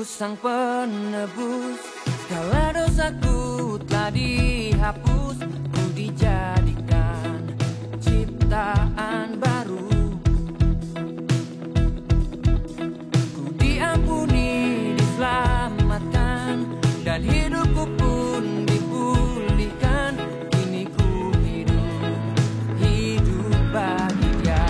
Sang penebus, segala dosaku telah dihapus. Ku dijadikan ciptaan baru. Ku diampuni, diselamatkan, dan hidupku pun dipulihkan. Kini ku hidup bagi Dia.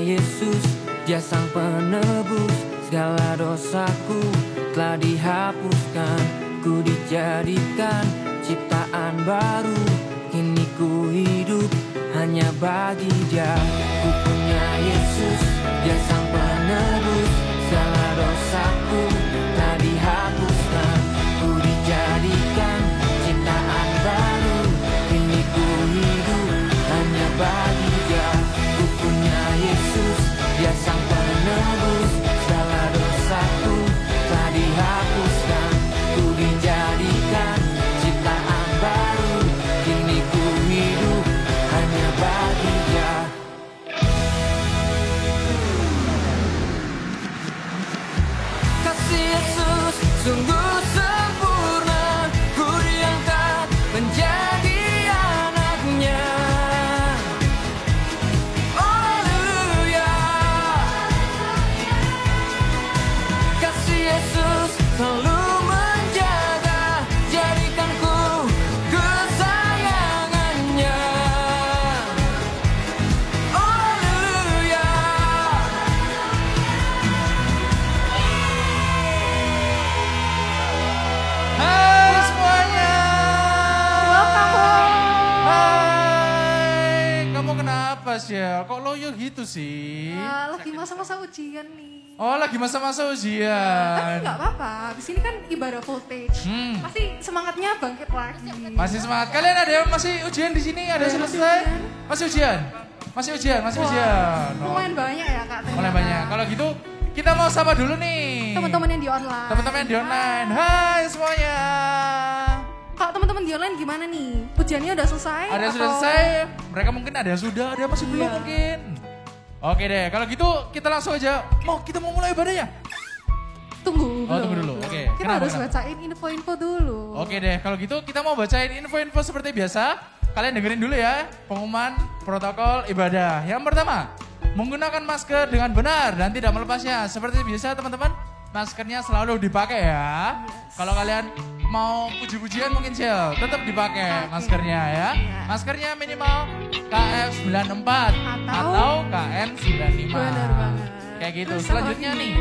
Yesus, Dia sang penebus, segala dosaku telah dihapuskan. Ku dijadikan ciptaan baru. Kini ku hidup hanya bagi Dia. Ku punya Yesus, Dia sang penebus, segala dosaku telah dihapuskan. Ku dijadikan ciptaan baru. Kini ku hidup hanya bagi Dia. Ku punya Yesus, Dia sang penebus, segala dosaku telah dihapuskan. Ku dijadikan ciptaan baru. Kini ku hidup hanya bagi Dia. Kasih Yesus sungguh sempurna. Ku diangkat menjadi anaknya. Yesus selalu menjaga, jadikanku kesayangannya. Haleluya. Hai semuanya. Hai, kamu kenapa sih ya? Kok loyo gitu sih? Lagi masa-masa ujian nih. Oh, lagi masa-masa ujian. Tapi nggak apa-apa. Di sini kan ibadah voltage. Pasti semangatnya bangkit lagi. Masih semangat. Kalian ada yang masih ujian di sini? Ada yang selesai? Masih ujian? Masih ujian? Masih ujian? Oh. Lumayan banyak ya Kak. Lumayan banyak. Kalau gitu kita mau sapa dulu nih. Teman-teman yang di online. Teman-teman yang di online. Hai semuanya. Kak, teman-teman di online gimana nih? Ujiannya udah selesai? Ada yang sudah selesai? Mereka mungkin ada yang sudah, ada yang masih belum mungkin. Oke deh, kalau gitu kita langsung aja. Kita mau mulai ibadah ya? Tunggu dulu. Oh, tunggu dulu. Oke. Kita harus bacain info-info dulu. Oke deh, kalau gitu kita mau bacain info-info seperti biasa. Kalian dengerin dulu ya, pengumuman protokol ibadah. Yang pertama, menggunakan masker dengan benar dan tidak melepasnya. Seperti biasa teman-teman, maskernya selalu dipakai ya. Kalau kalian mau puji-pujian mungkin Shell, tetap dipakai maskernya ya. Maskernya minimal KF94 atau KN95. Benar banget. Kayak gitu. Terus Selanjutnya apa lagi? nih,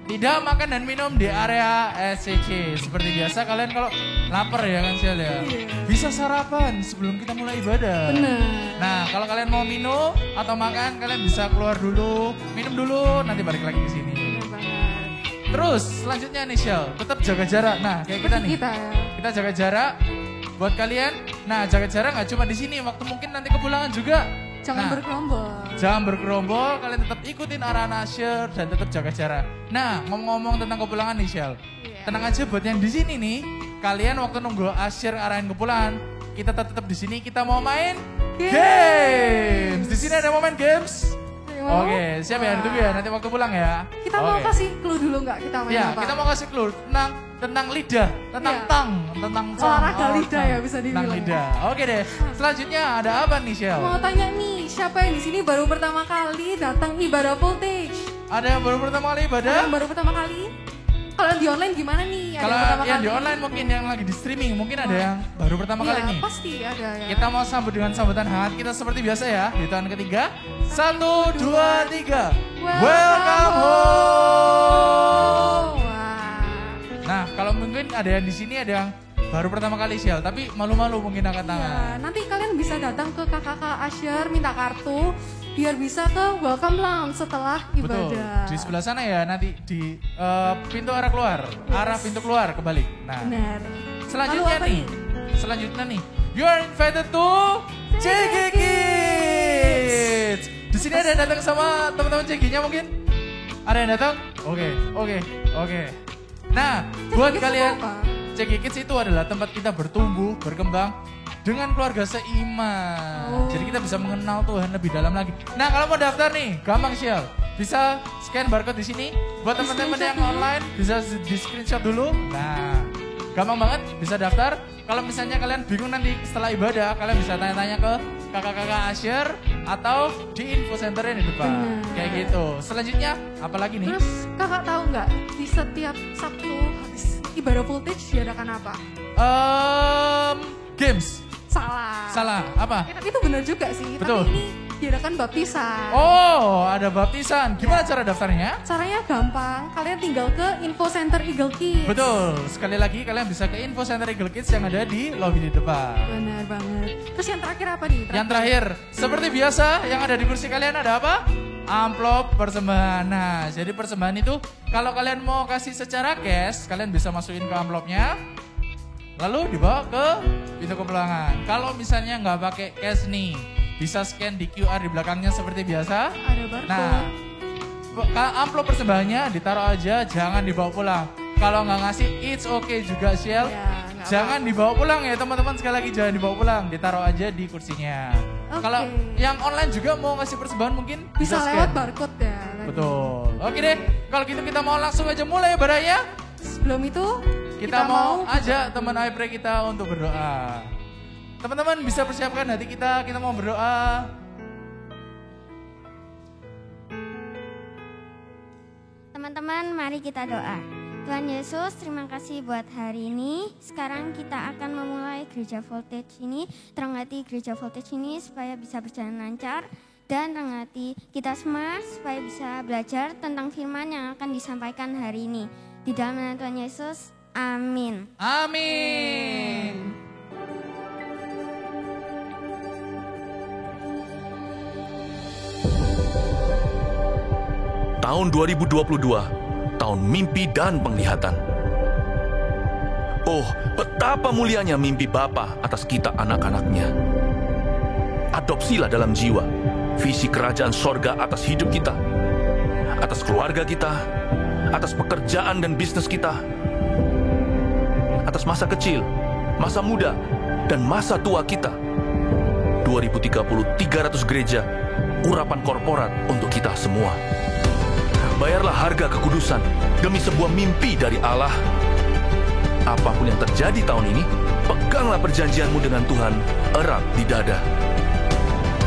tidak makan dan minum di area SCC. Seperti biasa kalian kalau lapar ya kan Shell ya. Bisa sarapan sebelum kita mulai ibadah. Benar. Nah, kalau kalian mau minum atau makan, kalian bisa keluar dulu, minum dulu, nanti balik lagi ke sini. Benar banget. Terus selanjutnya nih Shell, tetap jaga jarak. Nah, kayak kita nih. Kita jaga jarak buat kalian. Nah, jaga jarak nggak cuma di sini, waktu mungkin nanti kepulangan juga. Jangan bergerombol. Jangan bergerombol, kalian tetap ikutin arahan Asher dan tetap jaga jarak. Nah, ngomong-ngomong tentang kepulangan nih Shell. Tenang aja buat yang di sini nih, kalian waktu nunggu Asher arahin kepulangan, kita tetap di sini, kita mau main games. Di sini ada mau main games. Oke, siap ya, ditunggu ya nanti waktu pulang ya. Kita mau kasih clue dulu nggak kita main ya, apa? kita mau kasih clue tentang lidah, tentang tentang olahraga lidah ya bisa dibilang. Tentang lidah. Oke deh. Selanjutnya ada apa nih Shell? Mau tanya nih, siapa yang di sini baru pertama kali datang ibadah voltage? Ada yang baru pertama kali ibadah? Yang baru pertama kali? Kalau di online gimana nih? Ada Kalau yang pertama yang kali? di online mungkin yang lagi di streaming mungkin ada yang baru pertama kali nih. Pasti ada ya. Kita mau sambut dengan sambutan hangat kita seperti biasa ya di tahun ketiga. 1, 2, 3. Welcome home. Wah. Nah, kalau mungkin ada yang di sini ada yang baru pertama kali Shell, tapi malu-malu mungkin angkat Ya, tangan. nanti kalian bisa datang ke kakak Asher minta kartu biar bisa ke welcome lounge setelah Betul. ibadah. Di sebelah sana ya nanti di pintu arah keluar, arah pintu keluar kebalik. Nah, Benar. selanjutnya Lalu apa nih. Selanjutnya nih. You are invited to CG Kids. Di sini ada yang datang sama teman-teman CG-nya mungkin? Ada yang datang? Oke. Nah, buat Kids kalian apa? CG Kids itu adalah tempat kita bertumbuh, berkembang dengan keluarga seiman. Jadi kita bisa mengenal Tuhan lebih dalam lagi. Nah, kalau mau daftar nih, gampang Shell. Bisa scan barcode di sini. Buat teman-teman yang online bisa di screenshot dulu. Nah, gampang banget bisa daftar. Kalau misalnya kalian bingung nanti setelah ibadah, kalian bisa tanya-tanya ke kakak-kakak Asher atau di info center di depan. Kayak gitu. Selanjutnya apalagi nih? Terus kakak tahu nggak di setiap Sabtu habis ibadah voltage diadakan apa? Games. Salah. Apa? Tapi itu benar juga sih. Betul. Tapi ini diadakan baptisan. Oh, ada baptisan. Gimana cara daftarnya? Caranya gampang. Kalian tinggal ke info center Eagle Kids. Betul. Sekali lagi kalian bisa ke info center Eagle Kids yang ada di lobby di depan. Benar banget. Terus yang terakhir apa nih? Yang terakhir, seperti biasa yang ada di kursi kalian ada apa? Amplop persembahan. Nah, jadi persembahan itu kalau kalian mau kasih secara cash, kalian bisa masukin ke amplopnya. Lalu dibawa ke pintu kepulangan. Kalau misalnya nggak pakai cash nih, bisa scan di QR di belakangnya seperti biasa. Ada barcode. Nah, amplop persembahannya ditaruh aja, jangan dibawa pulang. Kalau nggak ngasih, it's okay juga Shell. Ya, nggak Jangan dibawa pulang ya teman-teman, sekali lagi jangan dibawa pulang, ditaruh aja di kursinya. Oke. Kalau yang online juga mau ngasih persembahan mungkin bisa scan. lewat barcode ya. lagi. Betul. Oke deh, kalau gitu kita mau langsung aja mulai ibadahnya. Sebelum itu Kita mau ajak teman iPray kita untuk berdoa. Teman-teman bisa persiapkan hati kita mau berdoa. Teman-teman, mari kita doa. Tuhan Yesus, terima kasih buat hari ini. Sekarang kita akan memulai gereja voltage ini. Terangati gereja voltage ini supaya bisa berjalan lancar. Dan terangati kita semua supaya bisa belajar tentang firman yang akan disampaikan hari ini. Di dalam nama Tuhan Yesus, amin. Amin. Tahun 2022, tahun mimpi dan penglihatan. Oh, betapa mulianya mimpi Bapa atas kita anak-anaknya. Adopsilah dalam jiwa visi kerajaan sorga atas hidup kita, atas keluarga kita, atas pekerjaan dan bisnis kita, atas masa kecil, masa muda, dan masa tua kita. 2030, 300 gereja, urapan korporat untuk kita semua. Bayarlah harga kekudusan demi sebuah mimpi dari Allah. Apapun yang terjadi tahun ini, peganglah perjanjianmu dengan Tuhan erat di dada.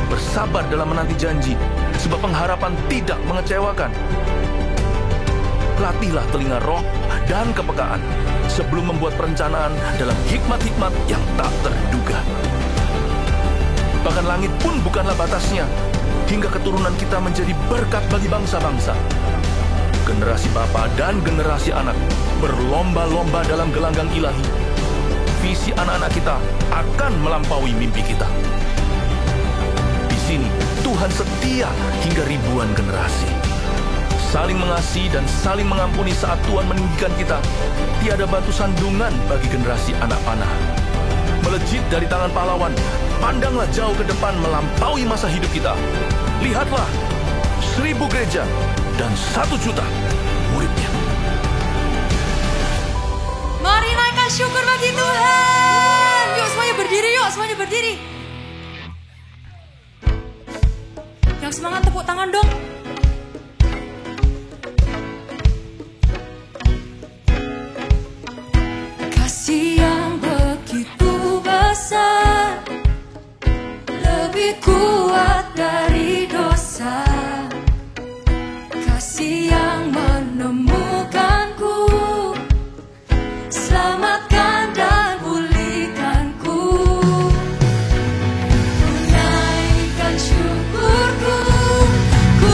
Bersabar dalam menanti janji sebab pengharapan tidak mengecewakan. Latihlah telinga roh dan kepekaan sebelum membuat perencanaan dalam hikmat-hikmat yang tak terduga. Bahkan langit pun bukanlah batasnya, hingga keturunan kita menjadi berkat bagi bangsa-bangsa. Generasi bapa dan generasi anak berlomba-lomba dalam gelanggang ilahi. Visi anak-anak kita akan melampaui mimpi kita. Di sini Tuhan setia hingga ribuan generasi. Saling mengasihi dan saling mengampuni saat Tuhan meninggikan kita. Tiada batu sandungan bagi generasi anak panah. Melejit dari tangan pahlawan, pandanglah jauh ke depan melampaui masa hidup kita. Lihatlah, 1000 gereja dan 1 juta muridnya. Mari naikkan syukur bagi Tuhan. Yuk semuanya berdiri, yuk semuanya berdiri. Yang semangat tepuk tangan dong. Kasih yang begitu besar, lebih kuat dari dosa. Kasih yang menemukanku, selamatkan dan pulihkanku. Ku naikkan syukurku, ku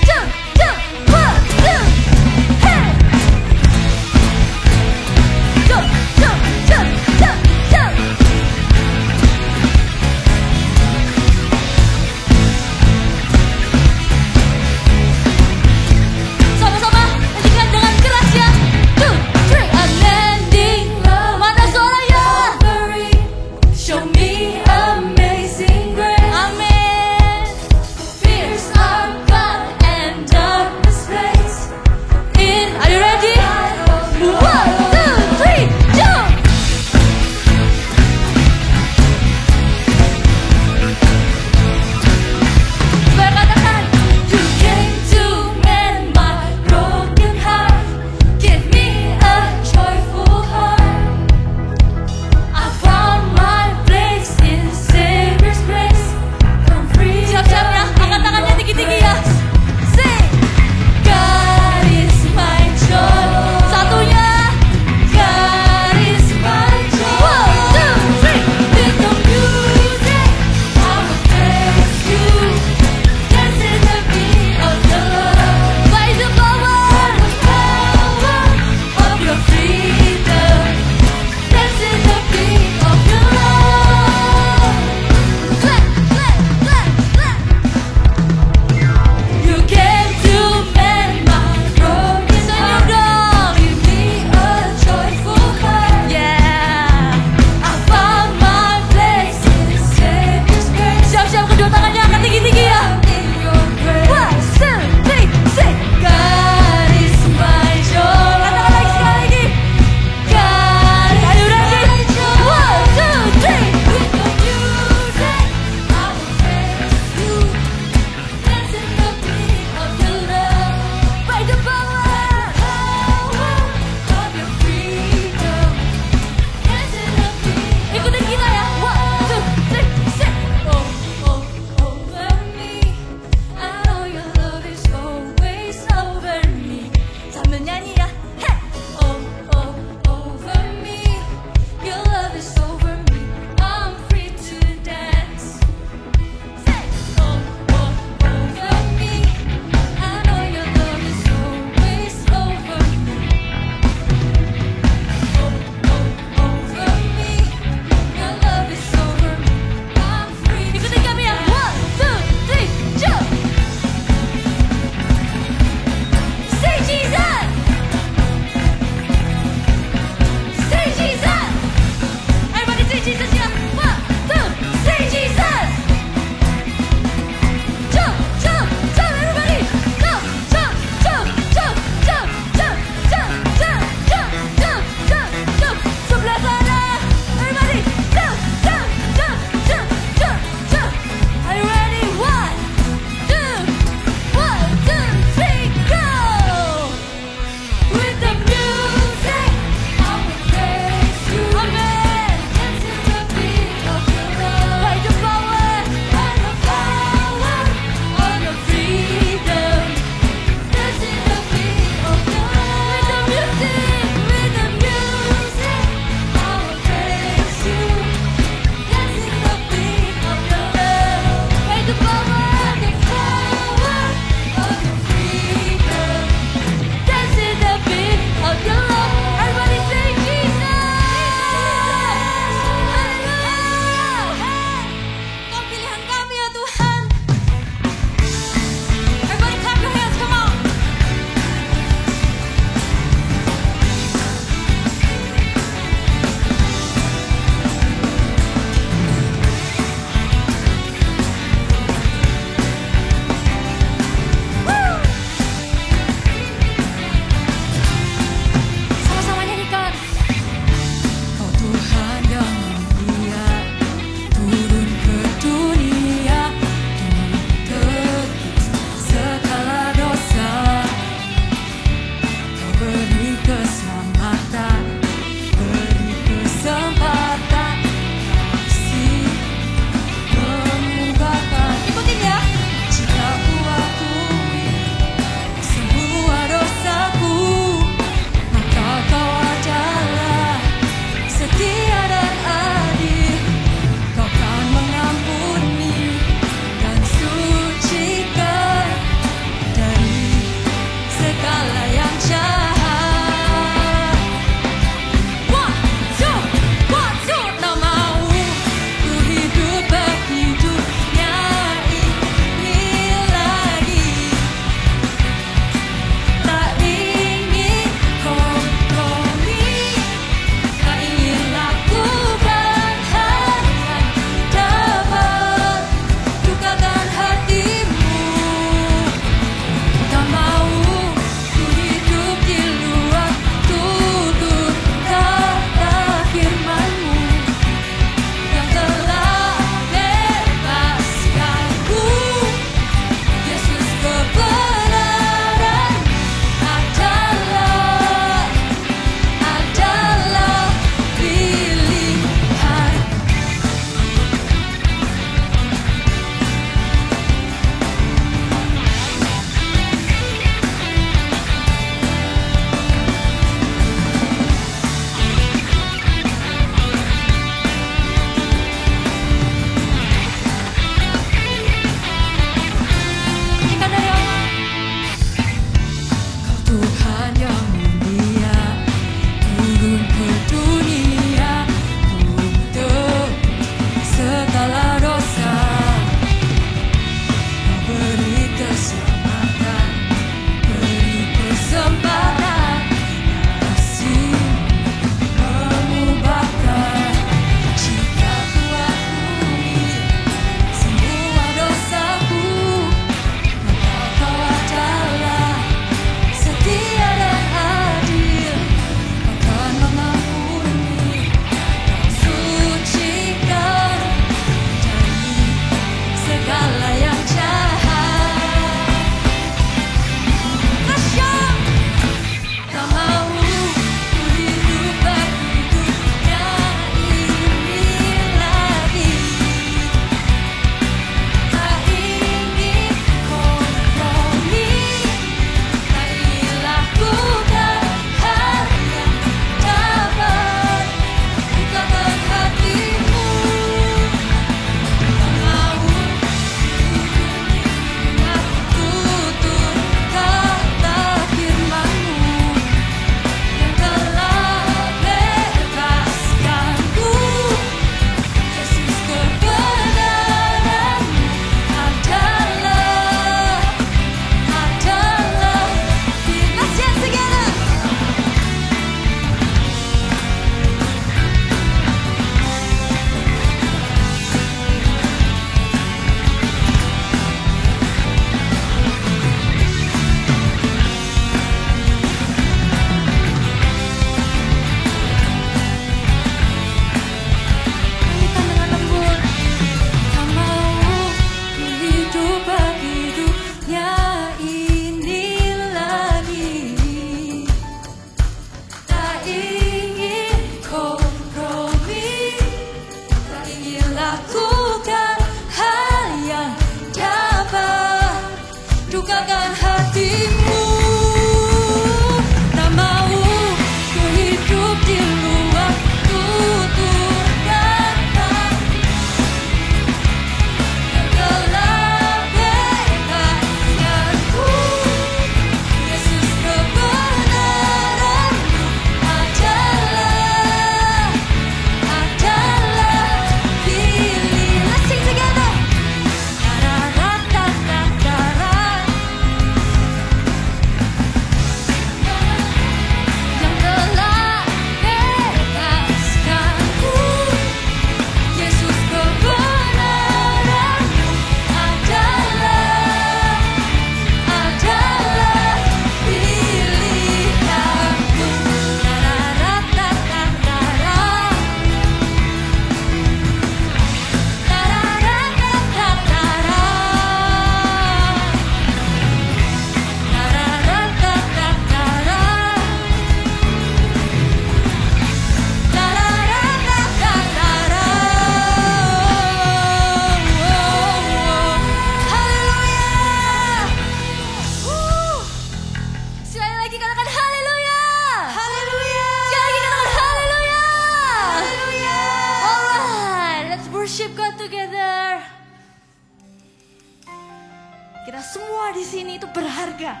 semua di sini itu berharga.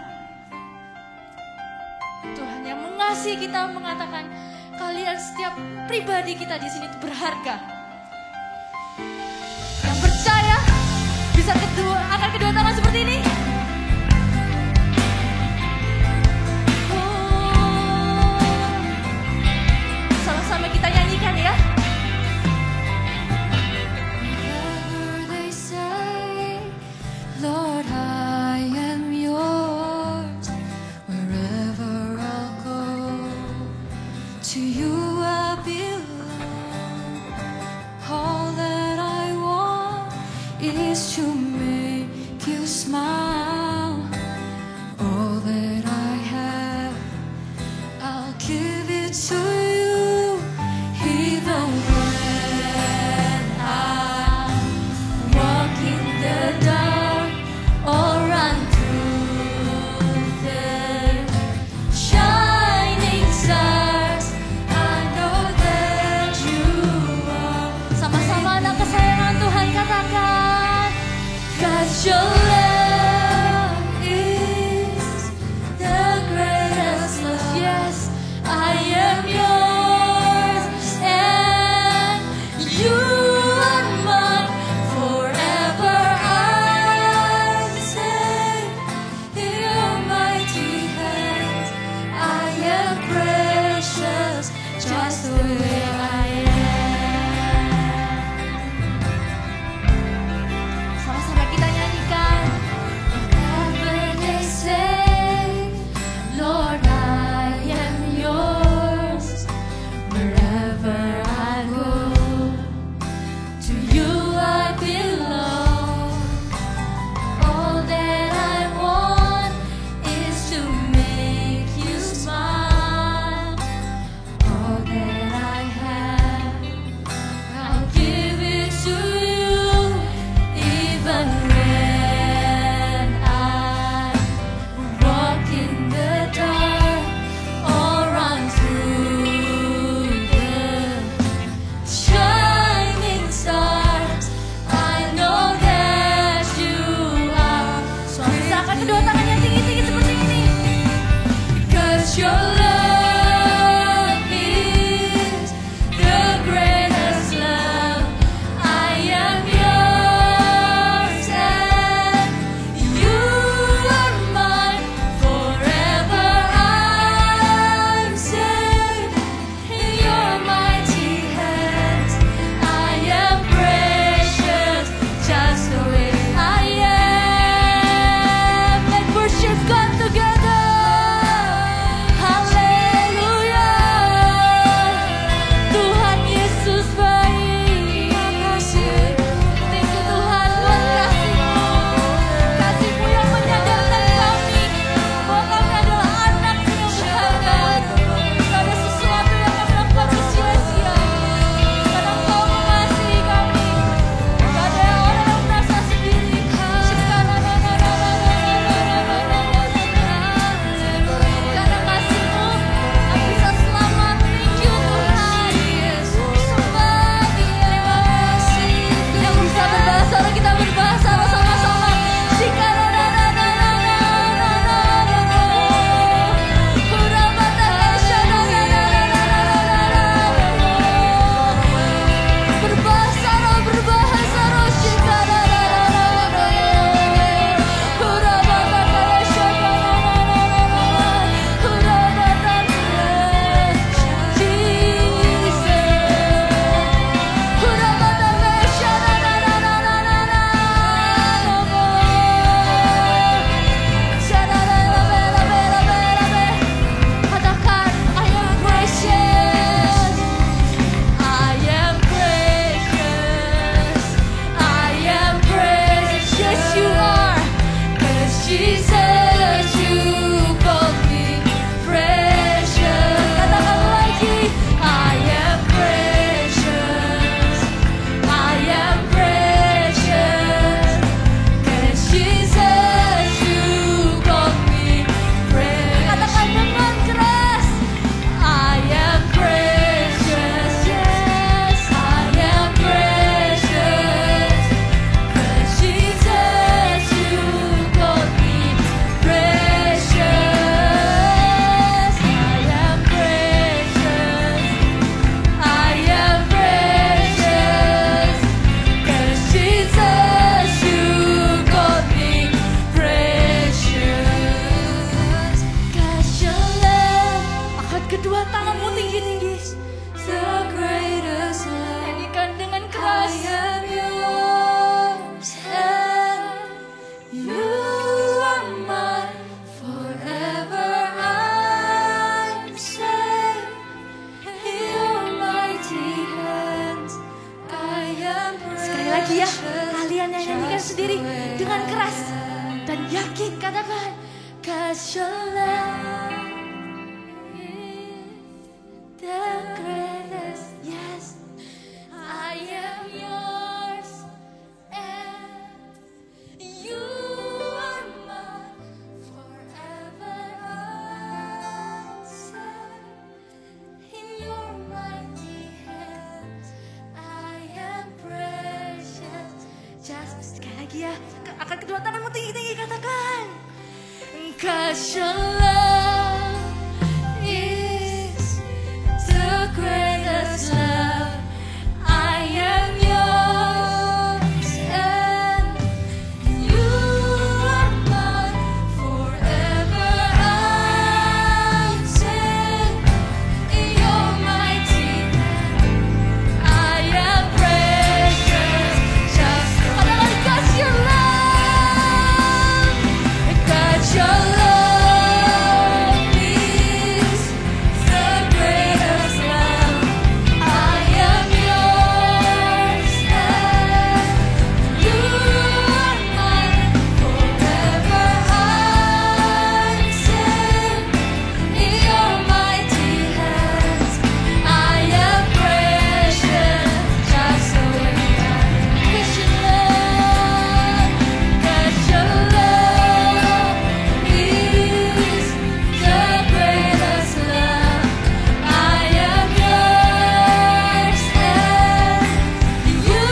Tuhan yang mengasihi kita mengatakan kalian setiap pribadi kita di sini itu berharga. Yang percaya bisa angkat kedua tangan seperti ini. Sama-sama kita nyanyikan ya. Whatever they say, Lord, I am yours. Wherever I'll go, to you I belong. All that I want is to make you smile. All that I have, I'll give it to you. Even when I walk in the dark or run through the shining stars, I know that you are. Sama-sama anak kesayangan Tuhan katakan, 'Cause your love is the greatest love. Yes, I am yours and you are mine forever. I say, in your mighty hands, I am precious, just the way I am. sama-sama kita nyanyikan. lagi ya. Kalian yang nyanyikan sendiri dengan keras dan yakin, katakan. 'Cause your love is the greatest. Yes, I am yours and you are mine forever. I'm safe in your mighty hands. I am precious. Just sekali lagi ya. Akan kedua tanganmu tinggi-tinggi, katakan. 'Cause your love is the greatest love. I am yours and you are mine forever. I'm safe in your mighty hand. I am precious. Just because your love, because your love is the greatest love. I am yours and you are mine forever. I'm safe in your mighty hands. I am precious, just the way I am. 'Cause your love, 'cause your love is the greatest love. I am yours and you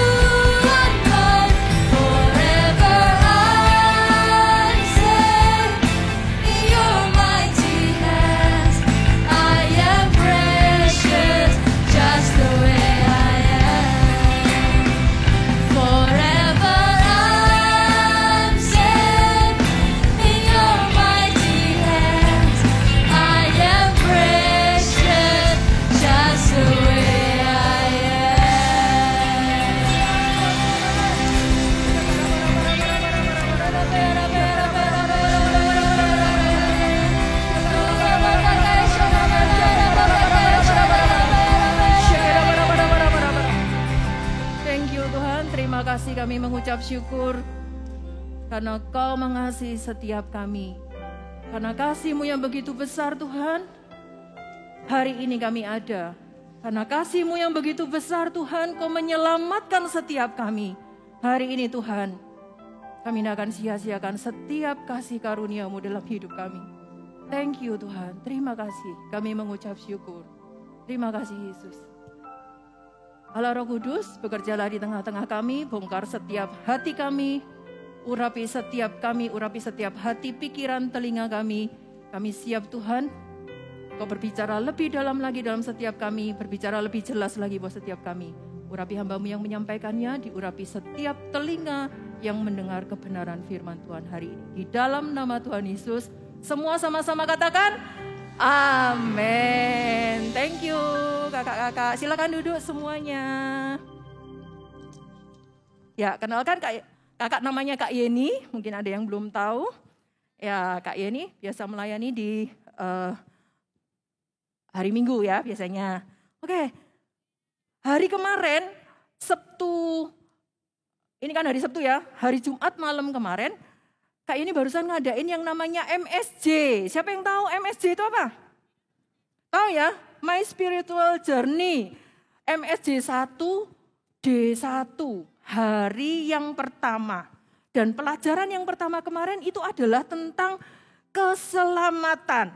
are mine forever. I'm safe in your mighty hands. I am precious, just the way I am. Forever I'm safe in your mighty hands. I am precious, just the way I Thank you Tuhan, terima kasih kami mengucap syukur karena Kau mengasihi setiap kami. Karena kasih-Mu yang begitu besar Tuhan, hari ini kami ada. Karena kasih-Mu yang begitu besar Tuhan, Kau menyelamatkan setiap kami. Hari ini Tuhan, kami tidak akan sia-siakan setiap kasih karunia-Mu dalam hidup kami. Thank you Tuhan, terima kasih. Kami mengucap syukur. Terima kasih Yesus. Allah Roh Kudus, bekerjalah di tengah-tengah kami, bongkar setiap hati kami, urapi setiap hati, pikiran, telinga kami. Kami siap Tuhan, Kau berbicara lebih dalam lagi dalam setiap kami, berbicara lebih jelas lagi buat setiap kami. Urapi hamba-Mu yang menyampaikannya, diurapi setiap telinga yang mendengar kebenaran firman Tuhan hari ini. Di dalam nama Tuhan Yesus, semua sama-sama katakan, amin. Thank you kakak-kakak. Silakan duduk semuanya. Ya, kenalkan kakak namanya Kak Yeni. Mungkin ada yang belum tahu. Ya, Kak Yeni biasa melayani di hari Minggu ya biasanya. Oke, hari kemarin Sabtu, ini kan hari Sabtu ya. Hari Jumat malam kemarin, Kak Yeni barusan ngadain yang namanya MSJ. Siapa yang tahu MSJ itu apa? Tahu ya? My Spiritual Journey. MSJ 1 D1. Hari yang pertama. Dan pelajaran yang pertama kemarin itu adalah tentang keselamatan.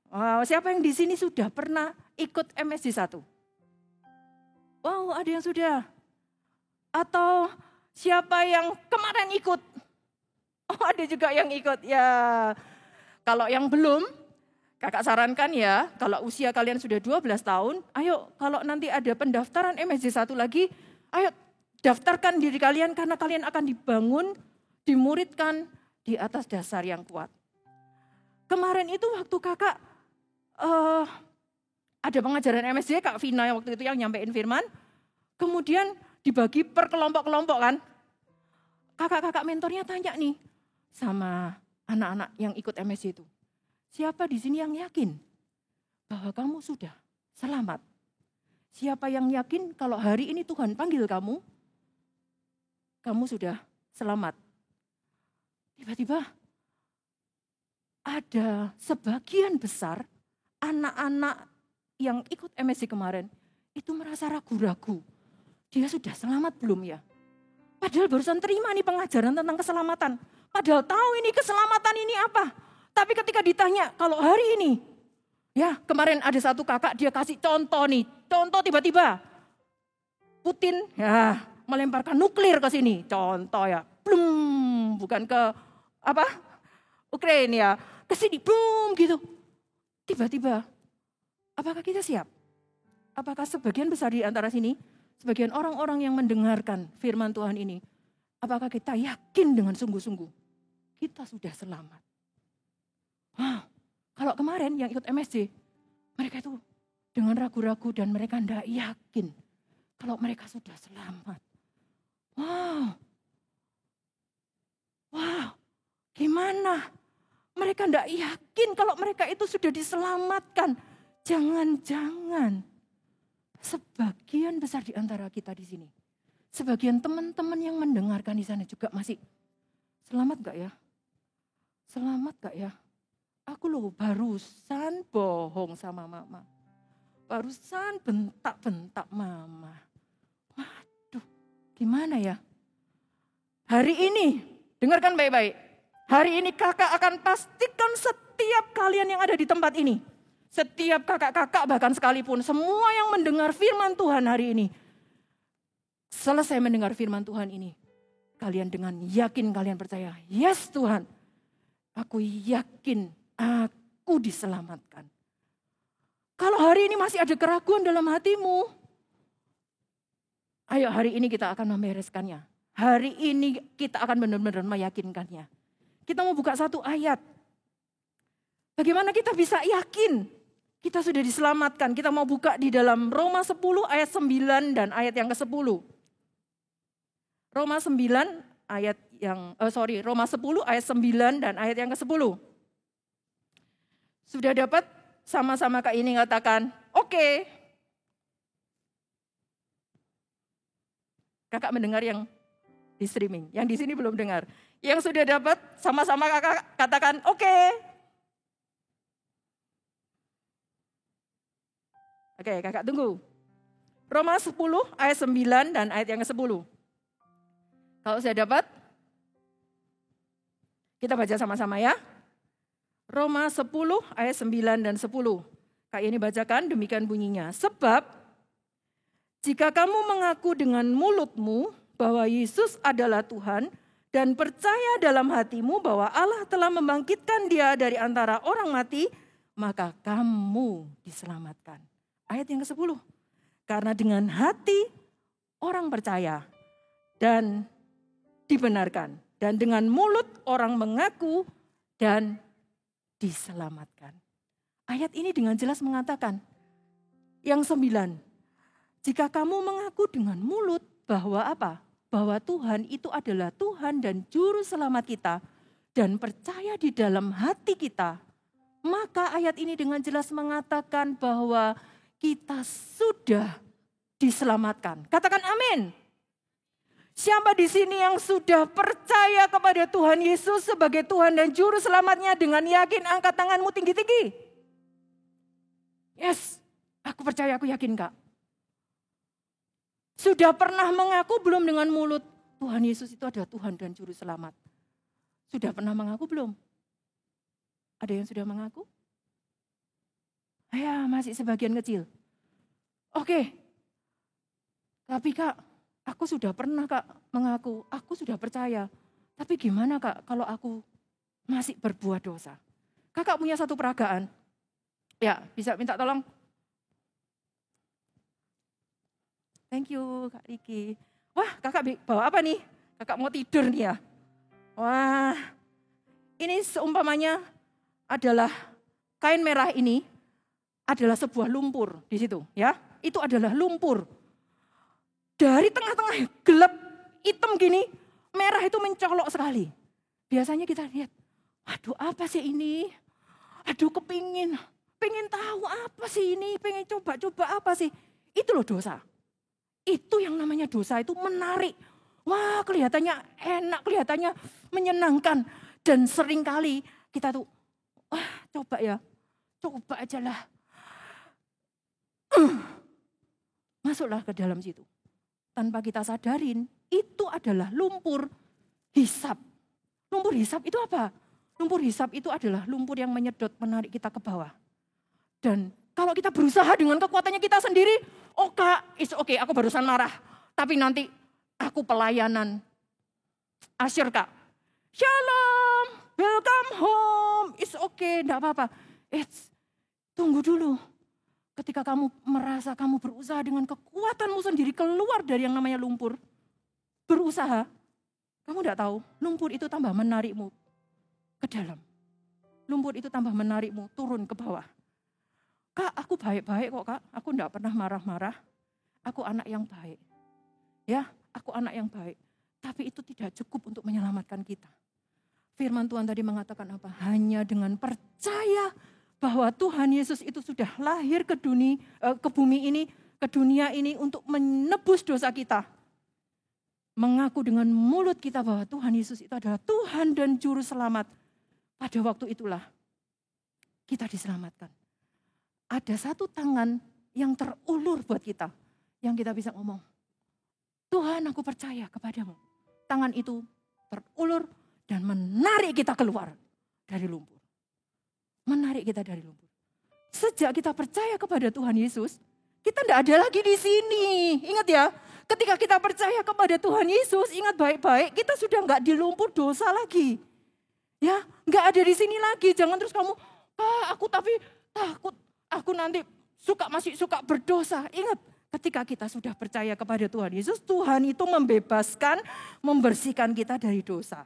Wow, siapa yang di sini sudah pernah ikut MSJ 1? Wow, ada yang sudah. Atau siapa yang kemarin ikut? Oh, ada juga yang ikut. Ya, kalau yang belum, kakak sarankan ya, kalau usia kalian sudah 12 tahun, ayo kalau nanti ada pendaftaran MSJ 1 lagi, ayo daftarkan diri kalian karena kalian akan dibangun, dimuridkan di atas dasar yang kuat. Kemarin itu waktu kakak ada pengajaran MSJ, Kak Vina yang waktu itu yang nyampein firman, kemudian dibagi per kelompok-kelompok kan. Kakak-kakak mentornya tanya nih sama anak-anak yang ikut MSJ itu. Siapa di sini yang yakin bahwa kamu sudah selamat? Siapa yang yakin kalau hari ini Tuhan panggil kamu kamu sudah selamat. Tiba-tiba ada sebagian besar anak-anak yang ikut MSC kemarin itu merasa ragu-ragu. Dia sudah selamat belum ya? Padahal barusan terima nih pengajaran tentang keselamatan. Padahal tahu ini keselamatan ini apa. Tapi ketika ditanya kalau hari ini, ya kemarin ada satu kakak dia kasih contoh nih. Contoh tiba-tiba Putin ya melemparkan nuklir ke sini. Contoh ya, blum, bukan ke apa? Ukraina ya, ke sini, blum gitu. Tiba-tiba, apakah kita siap? Apakah sebagian besar di antara sini, sebagian orang-orang yang mendengarkan firman Tuhan ini, apakah kita yakin dengan sungguh-sungguh kita sudah selamat? Wah, kalau kemarin yang ikut MSC, mereka itu dengan ragu-ragu dan mereka tidak yakin kalau mereka sudah selamat. Wow, gimana? Mereka tidak yakin kalau mereka itu sudah diselamatkan. Jangan-jangan sebagian besar di antara kita di sini, sebagian teman-teman yang mendengarkan di sana juga masih selamat gak ya? Selamat gak ya? Aku loh barusan bohong sama mama. Barusan bentak-bentak mama. Waduh, gimana ya? Hari ini, dengarkan baik-baik. Hari ini kakak akan pastikan setiap kalian yang ada di tempat ini. Setiap kakak-kakak bahkan sekalipun, semua yang mendengar firman Tuhan hari ini. Selesai mendengar firman Tuhan ini, kalian dengan yakin kalian percaya, yes Tuhan, aku yakin aku diselamatkan. Kalau hari ini masih ada keraguan dalam hatimu, ayo hari ini kita akan membereskannya. Hari ini kita akan benar-benar meyakinkannya. Kita mau buka satu ayat. Bagaimana kita bisa yakin kita sudah diselamatkan? Kita mau buka di dalam Roma 10 ayat 9 dan ayat yang ke-10. Roma 10 ayat 9 dan ayat yang ke-10. Sudah dapat? Sama-sama Kak ini katakan, oke. Kakak mendengar yang di streaming, yang di sini belum dengar. Yang sudah dapat, sama-sama kakak katakan, oke. Oke, kakak tunggu. Roma 10 ayat 9 dan ayat yang ke-10. Kalau sudah dapat, kita baca sama-sama ya. Roma 10 ayat 9 dan 10. Kak ini bacakan, demikian bunyinya. Sebab, jika kamu mengaku dengan mulutmu bahwa Yesus adalah Tuhan, dan percaya dalam hatimu bahwa Allah telah membangkitkan dia dari antara orang mati, maka kamu diselamatkan. Ayat yang ke-10. Karena dengan hati orang percaya dan dibenarkan. Dan dengan mulut orang mengaku dan diselamatkan. Ayat ini dengan jelas mengatakan, yang 9. Jika kamu mengaku dengan mulut bahwa apa? Bahwa Tuhan itu adalah Tuhan dan Juru Selamat kita, dan percaya di dalam hati kita, maka ayat ini dengan jelas mengatakan bahwa kita sudah diselamatkan. Katakan amin. Siapa di sini yang sudah percaya kepada Tuhan Yesus sebagai Tuhan dan Juru Selamatnya dengan yakin? Angkat tanganmu tinggi-tinggi. Yes, aku percaya, aku yakin Kak. Sudah pernah mengaku belum dengan mulut Tuhan Yesus itu adalah Tuhan dan Juru Selamat? Sudah pernah mengaku belum? Ada yang sudah mengaku? Ya, masih sebagian kecil. Oke. Tapi Kak, aku sudah pernah Kak mengaku, aku sudah percaya. Tapi gimana Kak kalau aku masih berbuat dosa? Kakak punya satu peragaan. Ya, bisa minta tolong? Thank you Kak Riki. Wah, kakak bawa apa nih? Kakak mau tidur nih ya? Wah, ini seumpamanya adalah kain merah ini adalah sebuah lumpur di situ ya. Itu adalah lumpur. Dari tengah-tengah gelap hitam gini, merah itu mencolok sekali. Biasanya kita lihat, aduh apa sih ini? Aduh pengen tahu apa sih ini? Pengen coba-coba apa sih? Itu loh dosa. Itu yang namanya dosa, itu menarik. Wah, kelihatannya enak, kelihatannya menyenangkan. Dan seringkali kita tuh, wah coba aja lah. Masuklah ke dalam situ. Tanpa kita sadarin, itu adalah lumpur hisap. Lumpur hisap itu apa? Lumpur hisap itu adalah lumpur yang menyedot, menarik kita ke bawah. Dan kalau kita berusaha dengan kekuatannya kita sendiri, oh Kak, it's okay, aku barusan marah. Tapi nanti aku pelayanan. Asyur Kak, shalom, welcome home, it's okay, enggak apa-apa. Tunggu dulu. Ketika kamu merasa kamu berusaha dengan kekuatanmu sendiri keluar dari yang namanya lumpur. Berusaha, kamu enggak tahu, lumpur itu tambah menarikmu ke dalam. Lumpur itu tambah menarikmu turun ke bawah. Kak, aku baik-baik kok Kak, aku enggak pernah marah-marah. Aku anak yang baik. Ya, aku anak yang baik. Tapi itu tidak cukup untuk menyelamatkan kita. Firman Tuhan tadi mengatakan apa? Hanya dengan percaya bahwa Tuhan Yesus itu sudah lahir ke bumi ini, ke dunia ini untuk menebus dosa kita. Mengaku dengan mulut kita bahwa Tuhan Yesus itu adalah Tuhan dan Juru Selamat. Pada waktu itulah kita diselamatkan. Ada satu tangan yang terulur buat kita. Yang kita bisa ngomong, Tuhan aku percaya kepadamu. Tangan itu terulur dan menarik kita keluar dari lumpur. Menarik kita dari lumpur. Sejak kita percaya kepada Tuhan Yesus, kita tidak ada lagi di sini. Ingat ya, ketika kita percaya kepada Tuhan Yesus, ingat baik-baik, kita sudah enggak di lumpur dosa lagi. Ya, enggak ada di sini lagi. Jangan terus kamu, aku tapi takut, aku nanti masih suka berdosa. Ingat, ketika kita sudah percaya kepada Tuhan Yesus, Tuhan itu membebaskan, membersihkan kita dari dosa.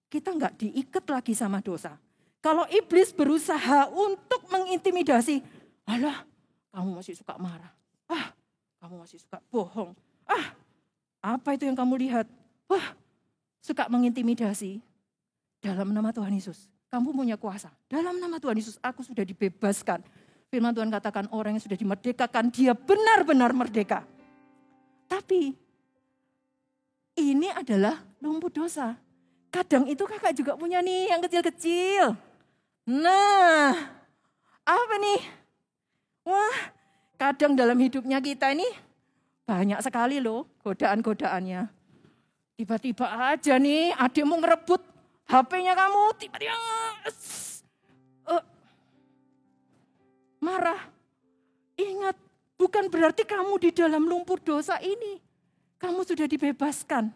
Kita enggak diikat lagi sama dosa. Kalau iblis berusaha untuk mengintimidasi, alah kamu masih suka marah, kamu masih suka bohong, apa itu yang kamu lihat, suka mengintimidasi. Dalam nama Tuhan Yesus, kamu punya kuasa. Dalam nama Tuhan Yesus, aku sudah dibebaskan. Firman Tuhan katakan orang yang sudah dimerdekakan, dia benar-benar merdeka. Tapi ini adalah lumpur dosa. Kadang itu kakak juga punya nih yang kecil-kecil. Nah, apa nih? Wah, kadang dalam hidupnya kita ini banyak sekali loh godaan-godaannya. Tiba-tiba aja nih adikmu ngerebut HP-nya kamu, tiba-tiba marah. Ingat, bukan berarti kamu di dalam lumpur dosa ini. Kamu sudah dibebaskan.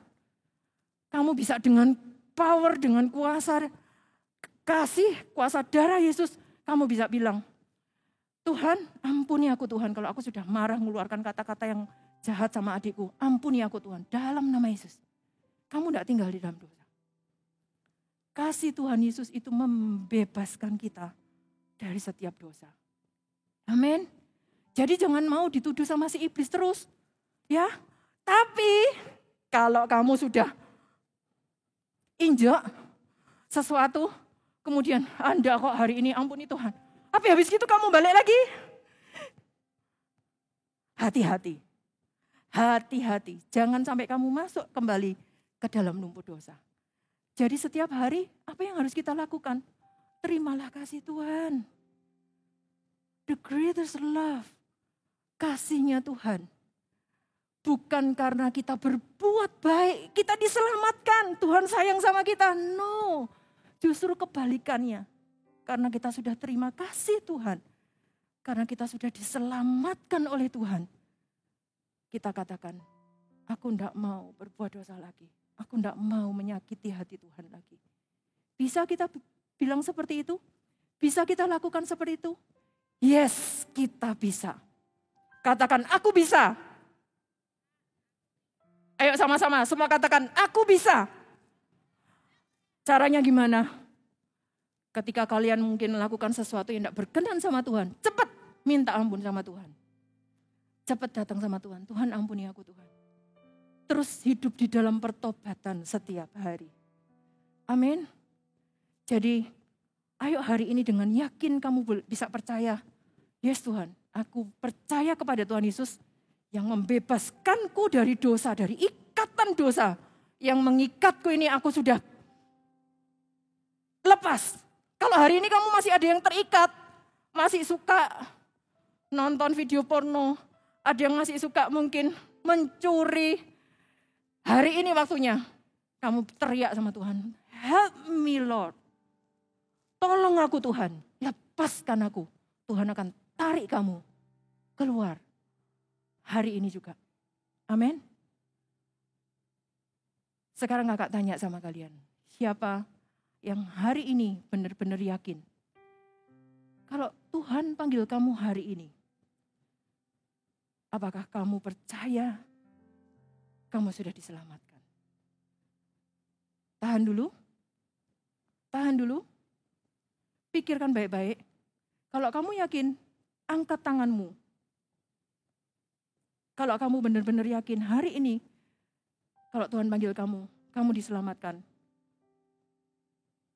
Kamu bisa dengan power, dengan kuasa kasih, kuasa darah Yesus, kamu bisa bilang, Tuhan ampuni aku Tuhan kalau aku sudah marah mengeluarkan kata-kata yang jahat sama adikku. Ampuni aku Tuhan, dalam nama Yesus. Kamu tidak tinggal di dalam dosa. Kasih Tuhan Yesus itu membebaskan kita dari setiap dosa. Amin. Jadi jangan mau dituduh sama si iblis terus. Ya, tapi kalau kamu sudah injak sesuatu, kemudian Anda kok hari ini ampuni Tuhan. Tapi habis itu kamu balik lagi. Hati-hati. Hati-hati. Jangan sampai kamu masuk kembali ke dalam lumpur dosa. Jadi setiap hari apa yang harus kita lakukan? Terimalah kasih Tuhan. The greatest love. Kasihnya Tuhan. Bukan karena kita berbuat baik, kita diselamatkan. Tuhan sayang sama kita. No. Justru kebalikannya. Karena kita sudah terima kasih Tuhan. Karena kita sudah diselamatkan oleh Tuhan. Kita katakan, aku tidak mau berbuat dosa lagi. Aku tidak mau menyakiti hati Tuhan lagi. Bisa kita bilang seperti itu? Bisa kita lakukan seperti itu? Yes, kita bisa. Katakan, aku bisa. Ayo sama-sama, semua katakan, aku bisa. Caranya gimana? Ketika kalian mungkin melakukan sesuatu yang tidak berkenan sama Tuhan, cepat minta ampun sama Tuhan. Cepat datang sama Tuhan. Tuhan ampuni aku Tuhan. Terus hidup di dalam pertobatan setiap hari. Amin. Jadi ayo hari ini dengan yakin kamu bisa percaya. Yes Tuhan, aku percaya kepada Tuhan Yesus yang membebaskanku dari dosa, dari ikatan dosa yang mengikatku ini aku sudah lepas. Kalau hari ini kamu masih ada yang terikat, masih suka nonton video porno, ada yang masih suka mungkin mencuri, hari ini waktunya kamu teriak sama Tuhan, help me Lord, tolong aku Tuhan, lepaskan aku. Tuhan akan tarik kamu keluar hari ini juga. Amin. Sekarang kakak tanya sama kalian, siapa yang hari ini benar-benar yakin kalau Tuhan panggil kamu hari ini, apakah kamu percaya kamu sudah diselamatkan? Tahan dulu, pikirkan baik-baik. Kalau kamu yakin, angkat tanganmu. Kalau kamu benar-benar yakin hari ini, kalau Tuhan panggil kamu, kamu diselamatkan.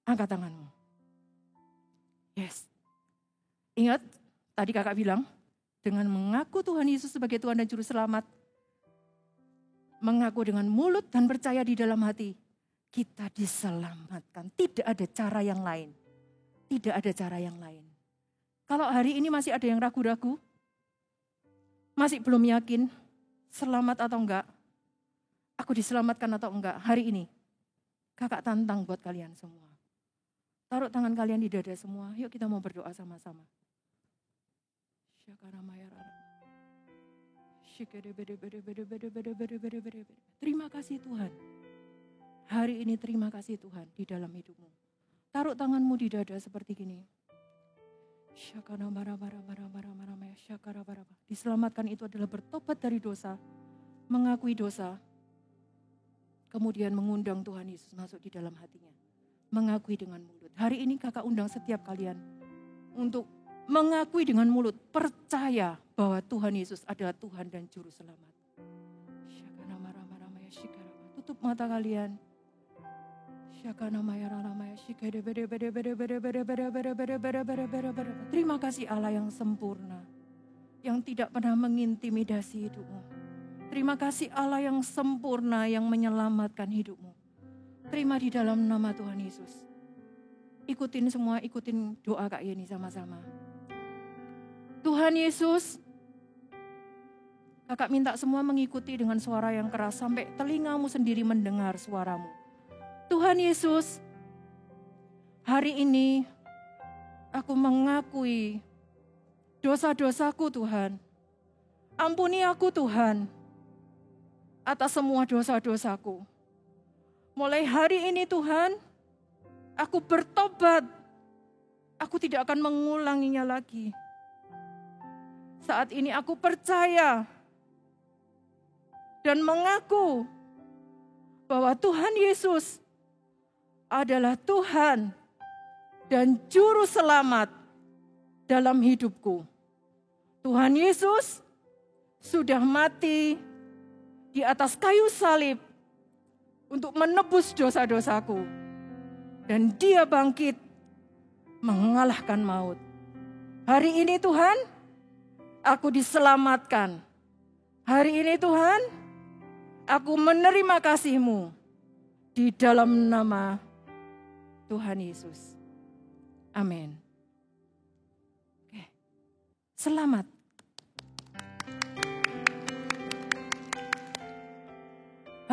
Angkat tanganmu. Yes. Ingat, tadi kakak bilang, dengan mengaku Tuhan Yesus sebagai Tuhan dan Juru Selamat, mengaku dengan mulut dan percaya di dalam hati, kita diselamatkan. Tidak ada cara yang lain. Tidak ada cara yang lain. Kalau hari ini masih ada yang ragu-ragu, masih belum yakin, selamat atau enggak, aku diselamatkan atau enggak, hari ini, kakak tantang buat kalian semua. Taruh tangan kalian di dada semua. Yuk kita mau berdoa sama-sama. Terima kasih Tuhan. Hari ini terima kasih Tuhan di dalam hidupmu. Taruh tanganmu di dada seperti gini. Diselamatkan itu adalah bertobat dari dosa, mengakui dosa, kemudian mengundang Tuhan Yesus masuk di dalam hatinya. Mengakui dengan mulut. Hari ini kakak undang setiap kalian untuk mengakui dengan mulut, percaya bahwa Tuhan Yesus adalah Tuhan dan Juru Selamat. Tutup mata kalian. Terima kasih Allah yang sempurna, yang tidak pernah mengintimidasi hidupmu. Terima kasih Allah yang sempurna, yang menyelamatkan hidupmu. Terima di dalam nama Tuhan Yesus. Ikutin doa Kak Yeni sama-sama. Tuhan Yesus, kakak minta semua mengikuti dengan suara yang keras sampai telingamu sendiri mendengar suaramu. Tuhan Yesus, hari ini aku mengakui dosa-dosaku Tuhan. Ampuni aku Tuhan atas semua dosa-dosaku. Mulai hari ini Tuhan, aku bertobat. Aku tidak akan mengulanginya lagi. Saat ini aku percaya dan mengaku bahwa Tuhan Yesus adalah Tuhan dan Juru Selamat dalam hidupku. Tuhan Yesus sudah mati di atas kayu salib untuk menebus dosa-dosaku. Dan Dia bangkit mengalahkan maut. Hari ini Tuhan, aku diselamatkan. Hari ini Tuhan, aku menerima kasih-Mu di dalam nama Tuhan Yesus. Amin. Oke. Selamat.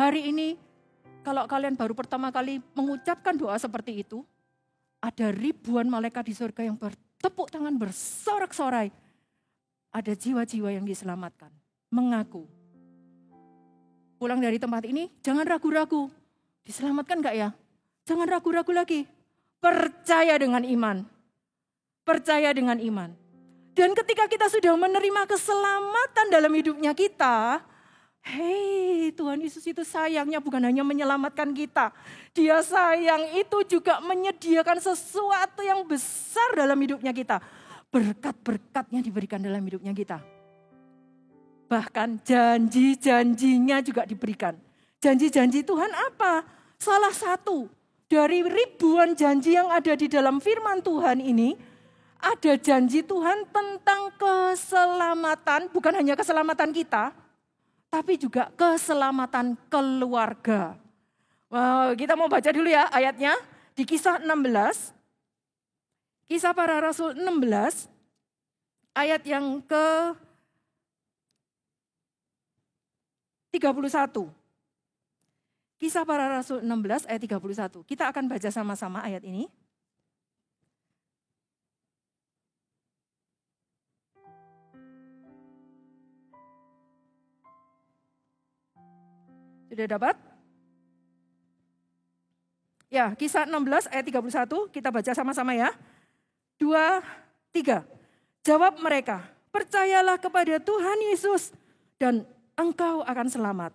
Hari ini, kalau kalian baru pertama kali mengucapkan doa seperti itu, ada ribuan malaikat di surga yang bertepuk tangan bersorak-sorai. Ada jiwa-jiwa yang diselamatkan. Mengaku. Pulang dari tempat ini, jangan ragu-ragu. Diselamatkan enggak ya? Jangan ragu-ragu lagi. Percaya dengan iman. Percaya dengan iman. Dan ketika kita sudah menerima keselamatan dalam hidupnya kita, hei, Tuhan Yesus itu sayangnya bukan hanya menyelamatkan kita. Dia sayang itu juga menyediakan sesuatu yang besar dalam hidupnya kita. Berkat-berkatnya diberikan dalam hidupnya kita. Bahkan janji-janjinya juga diberikan. Janji-janji Tuhan apa? Salah satu dari ribuan janji yang ada di dalam firman Tuhan ini, ada janji Tuhan tentang keselamatan, bukan hanya keselamatan kita, tapi juga keselamatan keluarga. Wow, kita mau baca dulu ya ayatnya di Kisah 16. Kisah Para Rasul 16 ayat yang ke 31. Kisah Para Rasul 16 ayat 31. Kita akan baca sama-sama ayat ini. Sudah dapat? Ya, Kisah 16 ayat 31, kita baca sama-sama ya. 2, 3. Jawab mereka, percayalah kepada Tuhan Yesus dan engkau akan selamat.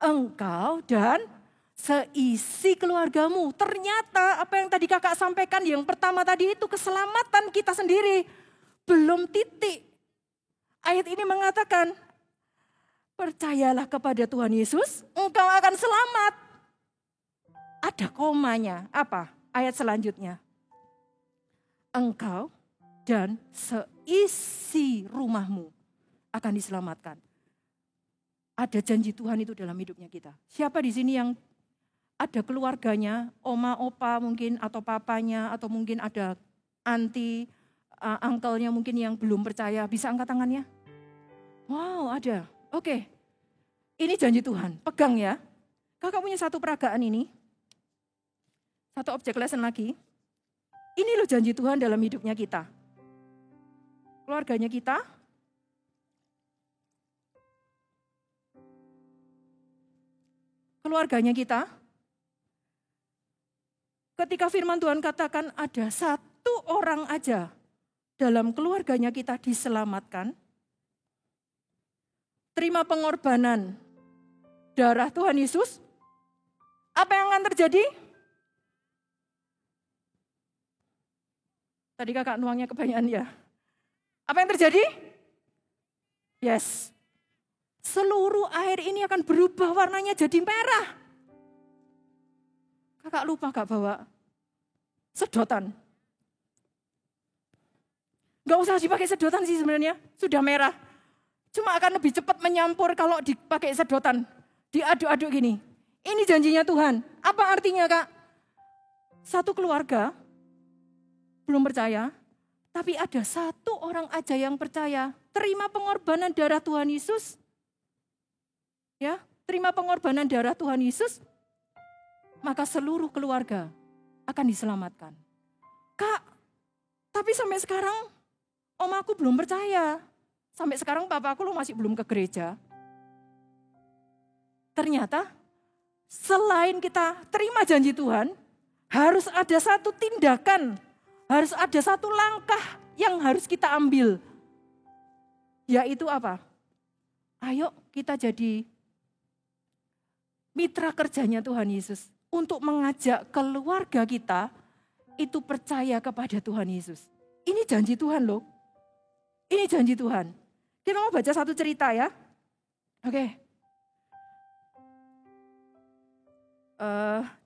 Engkau dan seisi keluargamu. Ternyata apa yang tadi kakak sampaikan yang pertama tadi itu keselamatan kita sendiri. Belum titik. Ayat ini mengatakan, percayalah kepada Tuhan Yesus, engkau akan selamat. Ada komanya. Apa? Ayat selanjutnya. Engkau dan seisi rumahmu akan diselamatkan. Ada janji Tuhan itu dalam hidupnya kita. Siapa di sini yang ada keluarganya, oma, opa mungkin, atau papanya, atau mungkin ada anti, uncle-nya mungkin yang belum percaya. Bisa angkat tangannya? Wow, ada. Oke. Ini janji Tuhan. Pegang ya. Kakak punya satu peragaan ini. Satu objek lesson lagi. Ini loh janji Tuhan dalam hidupnya kita. Keluarganya kita. Keluarganya kita. Ketika firman Tuhan katakan ada satu orang aja dalam keluarganya kita diselamatkan. Terima pengorbanan darah Tuhan Yesus. Apa yang akan terjadi? Tadi kakak nuangnya kebanyakan ya. Apa yang terjadi? Yes. Seluruh air ini akan berubah warnanya jadi merah. Kakak lupa gak bawa sedotan? Gak usah dipakai sedotan sih sebenarnya. Sudah merah. Cuma akan lebih cepat menyampur kalau dipakai sedotan. Diaduk-aduk gini. Ini janjinya Tuhan. Apa artinya kak? Satu keluarga belum percaya, tapi ada satu orang aja yang percaya. Terima pengorbanan darah Tuhan Yesus. Ya, terima pengorbanan darah Tuhan Yesus. Maka seluruh keluarga akan diselamatkan. Kak, tapi sampai sekarang om aku belum percaya. Sampai sekarang papa aku masih belum ke gereja. Ternyata selain kita terima janji Tuhan, harus ada satu tindakan. Harus ada satu langkah yang harus kita ambil. Yaitu apa? Ayo kita jadi mitra kerjanya Tuhan Yesus. Untuk mengajak keluarga kita itu percaya kepada Tuhan Yesus. Ini janji Tuhan loh. Ini janji Tuhan. Kita mau baca satu cerita ya. Oke.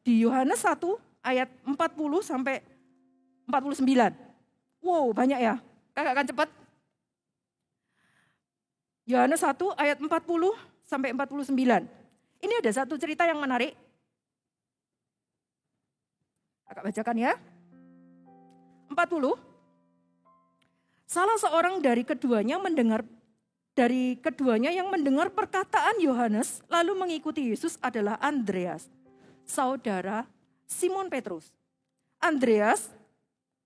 Di Yohanes 1 ayat 40 sampai 49. Wow, banyak ya. Kakak akan cepat. Yohanes 1 ayat 40 sampai 49. Ini ada satu cerita yang menarik. Kakak bacakan ya. 40. Salah seorang dari keduanya yang mendengar perkataan Yohanes lalu mengikuti Yesus adalah Andreas, saudara Simon Petrus. Andreas,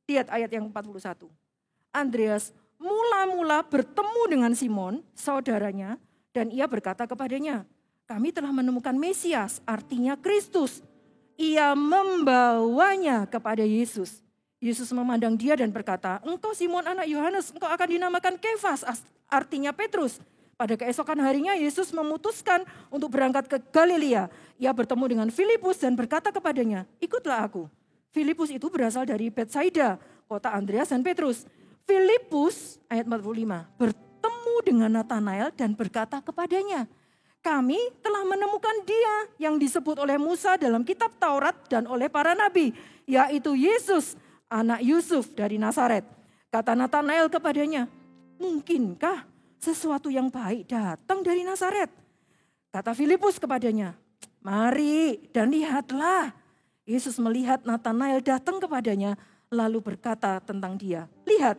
lihat ayat yang 41. Andreas mula-mula bertemu dengan Simon, saudaranya, dan ia berkata kepadanya, kami telah menemukan Mesias, artinya Kristus. Ia membawanya kepada Yesus. Yesus memandang dia dan berkata, engkau Simon anak Yohanes, engkau akan dinamakan Kefas, artinya Petrus. Pada keesokan harinya Yesus memutuskan untuk berangkat ke Galilea. Ia bertemu dengan Filipus dan berkata kepadanya, ikutlah aku. Filipus itu berasal dari Betsaida, kota Andreas dan Petrus. Filipus, ayat 45, bertemu dengan Nathanael dan berkata kepadanya, kami telah menemukan dia yang disebut oleh Musa dalam kitab Taurat dan oleh para nabi, yaitu Yesus, anak Yusuf dari Nazaret. Kata Nathanael kepadanya, mungkinkah sesuatu yang baik datang dari Nazaret? Kata Filipus kepadanya, mari dan lihatlah. Yesus melihat Natanael datang kepadanya, lalu berkata tentang dia, lihat,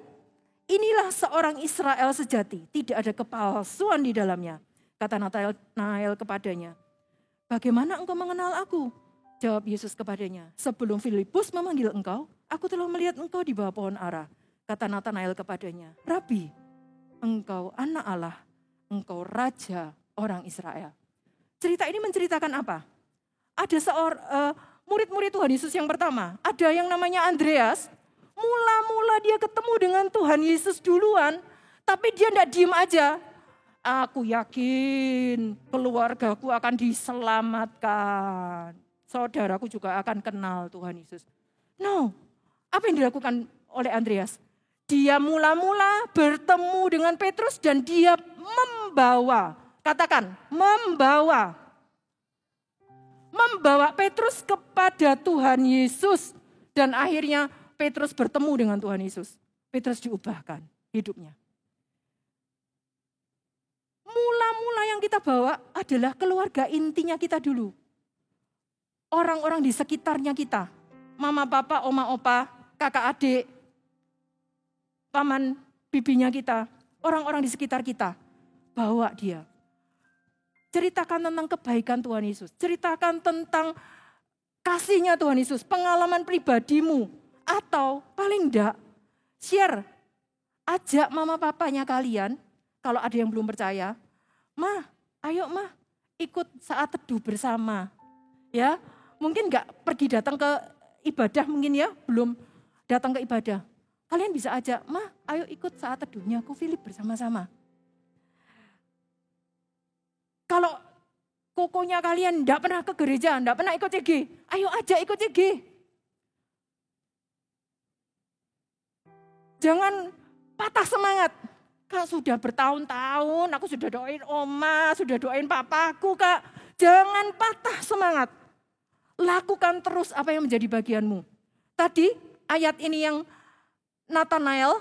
inilah seorang Israel sejati, tidak ada kepalsuan di dalamnya. Kata Natanael kepadanya, bagaimana engkau mengenal aku? Jawab Yesus kepadanya, sebelum Filipus memanggil engkau, aku telah melihat engkau di bawah pohon ara. Kata Natanael kepadanya, Rabi, engkau anak Allah, engkau raja orang Israel. Cerita ini menceritakan apa? Ada murid-murid Tuhan Yesus yang pertama, ada yang namanya Andreas. Mula-mula dia ketemu dengan Tuhan Yesus duluan, tapi dia tidak diem aja. Aku yakin keluargaku akan diselamatkan. Saudaraku juga akan kenal Tuhan Yesus. No, apa yang dilakukan oleh Andreas? Dia mula-mula bertemu dengan Petrus dan dia membawa, katakan membawa Petrus kepada Tuhan Yesus. Dan akhirnya Petrus bertemu dengan Tuhan Yesus. Petrus diubahkan hidupnya. Mula-mula yang kita bawa adalah keluarga intinya kita dulu. Orang-orang di sekitarnya kita. Mama, papa, oma, opa, kakak, adik, paman, bibinya kita. Orang-orang di sekitar kita. Bawa dia. Ceritakan tentang kebaikan Tuhan Yesus. Ceritakan tentang kasihnya Tuhan Yesus. Pengalaman pribadimu. Atau paling enggak, share. Ajak mama papanya kalian. Kalau ada yang belum percaya. Ma, ayo ma, ikut saat teduh bersama. Ya, mungkin enggak pergi datang ke ibadah mungkin ya. Belum datang ke ibadah. Kalian bisa ajak, ma, ayo ikut saat teduhnya. Aku Philip bersama-sama. Kalau kokonya kalian enggak pernah ke gereja, enggak pernah ikut CG, ayo aja ikut CG. Jangan patah semangat. Kak sudah bertahun-tahun, aku sudah doain oma, sudah doain papaku kak. Jangan patah semangat. Lakukan terus apa yang menjadi bagianmu. Tadi ayat ini yang Natanael,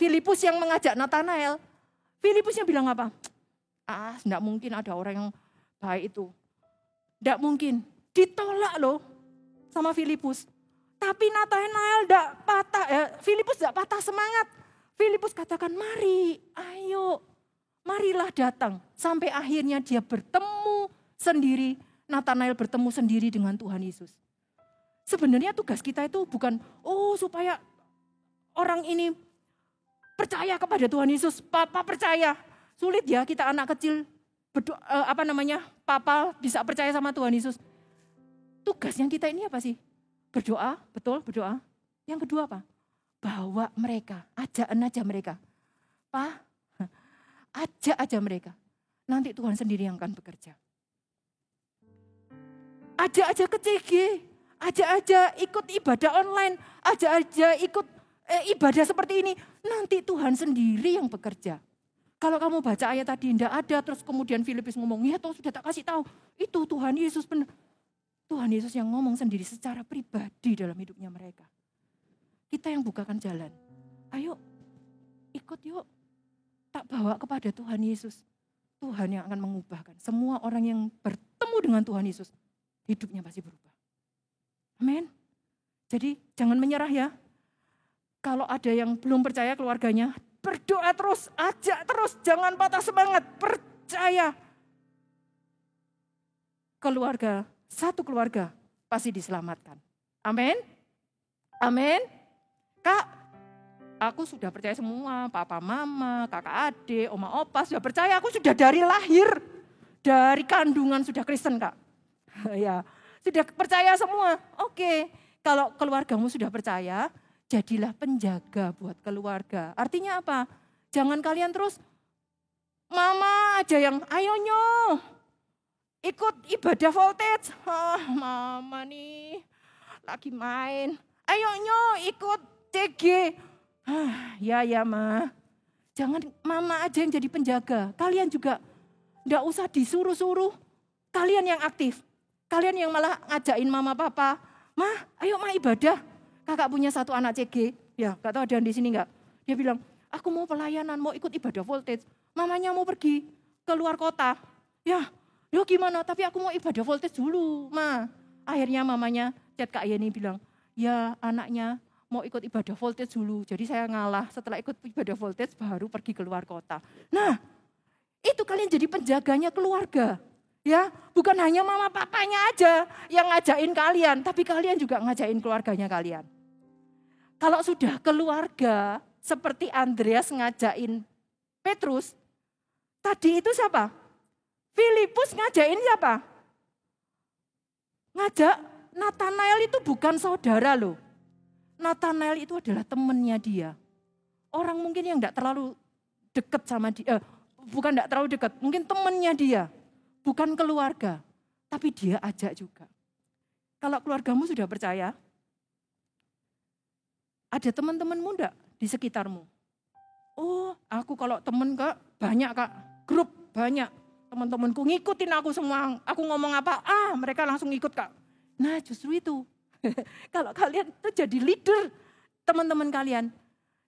Filipus yang mengajak Natanael. Filipusnya bilang apa? Enggak mungkin ada orang yang baik itu. Enggak mungkin. Ditolak loh sama Filipus. Tapi Natanael enggak patah, Filipus enggak patah semangat. Filipus katakan, mari, ayo, marilah datang. Sampai akhirnya dia bertemu sendiri, Natanael bertemu sendiri dengan Tuhan Yesus. Sebenarnya tugas kita itu bukan, supaya orang ini percaya kepada Tuhan Yesus, papa percaya. Sulit ya kita anak kecil berdoa, papa bisa percaya sama Tuhan Yesus. Tugasnya kita ini apa sih? Berdoa, betul berdoa. Yang kedua apa? Bawa mereka, ajak aja mereka. Pak, ajak aja mereka. Nanti Tuhan sendiri yang akan bekerja. Ajak aja ke CG, ajak aja ikut ibadah online, ajak aja ikut ibadah seperti ini. Nanti Tuhan sendiri yang bekerja. Kalau kamu baca ayat tadi tidak ada, terus kemudian Filipus ngomong, ya Tuhan sudah tak kasih tahu. Itu Tuhan Yesus benar. Tuhan Yesus yang ngomong sendiri secara pribadi dalam hidupnya mereka. Kita yang bukakan jalan. Ayo ikut yuk. Tak bawa kepada Tuhan Yesus. Tuhan yang akan mengubahkan. Semua orang yang bertemu dengan Tuhan Yesus, hidupnya pasti berubah. Amin. Jadi jangan menyerah ya. Kalau ada yang belum percaya keluarganya, berdoa terus, ajak terus, jangan patah semangat, percaya. Satu keluarga pasti diselamatkan. Amin. Amin. Kak, aku sudah percaya semua, papa, mama, kakak, adik, oma, opa sudah percaya. Aku sudah dari lahir, dari kandungan sudah Kristen kak. Ya, sudah percaya semua. Oke, kalau keluargamu sudah percaya, jadilah penjaga buat keluarga. Artinya apa? Jangan kalian terus, mama aja yang ayo nyoh, ikut ibadah voltage. Mama nih lagi main. Ayo nyoh ikut CG. Ya ma. Jangan mama aja yang jadi penjaga. Kalian juga enggak usah disuruh-suruh. Kalian yang aktif. Kalian yang malah ngajakin mama papa. Ma, ayo ma ibadah. Kakak punya satu anak CG. Ya, enggak tahu ada di sini enggak. Dia bilang, aku mau pelayanan, mau ikut ibadah voltage. mamanya mau pergi keluar kota. Ya gimana, tapi aku mau ibadah voltage dulu, Ma. Akhirnya mamanya chat Kak Yeni bilang, ya anaknya mau ikut ibadah voltage dulu. Jadi saya ngalah, setelah ikut ibadah voltage baru pergi keluar kota. Nah, itu kalian jadi penjaganya keluarga. Ya, bukan hanya mama papanya aja yang ngajain kalian, tapi kalian juga ngajain keluarganya kalian. Kalau sudah keluarga, seperti Andreas ngajain Petrus, tadi itu siapa? Filipus ngajain siapa? Ngajak Nathanael itu bukan saudara loh. Nathanael itu adalah temannya dia. Orang mungkin yang enggak terlalu dekat sama dia, bukan enggak terlalu dekat, mungkin temannya dia. Bukan keluarga, tapi dia ajak juga. Kalau keluargamu sudah percaya, ada teman-temanmu enggak di sekitarmu? Oh, aku kalau temen Kak, banyak Kak, grup banyak. Teman-temanku ngikutin aku semua, aku ngomong apa, mereka langsung ikut Kak. Nah justru itu, kalau kalian itu jadi leader, teman-teman kalian,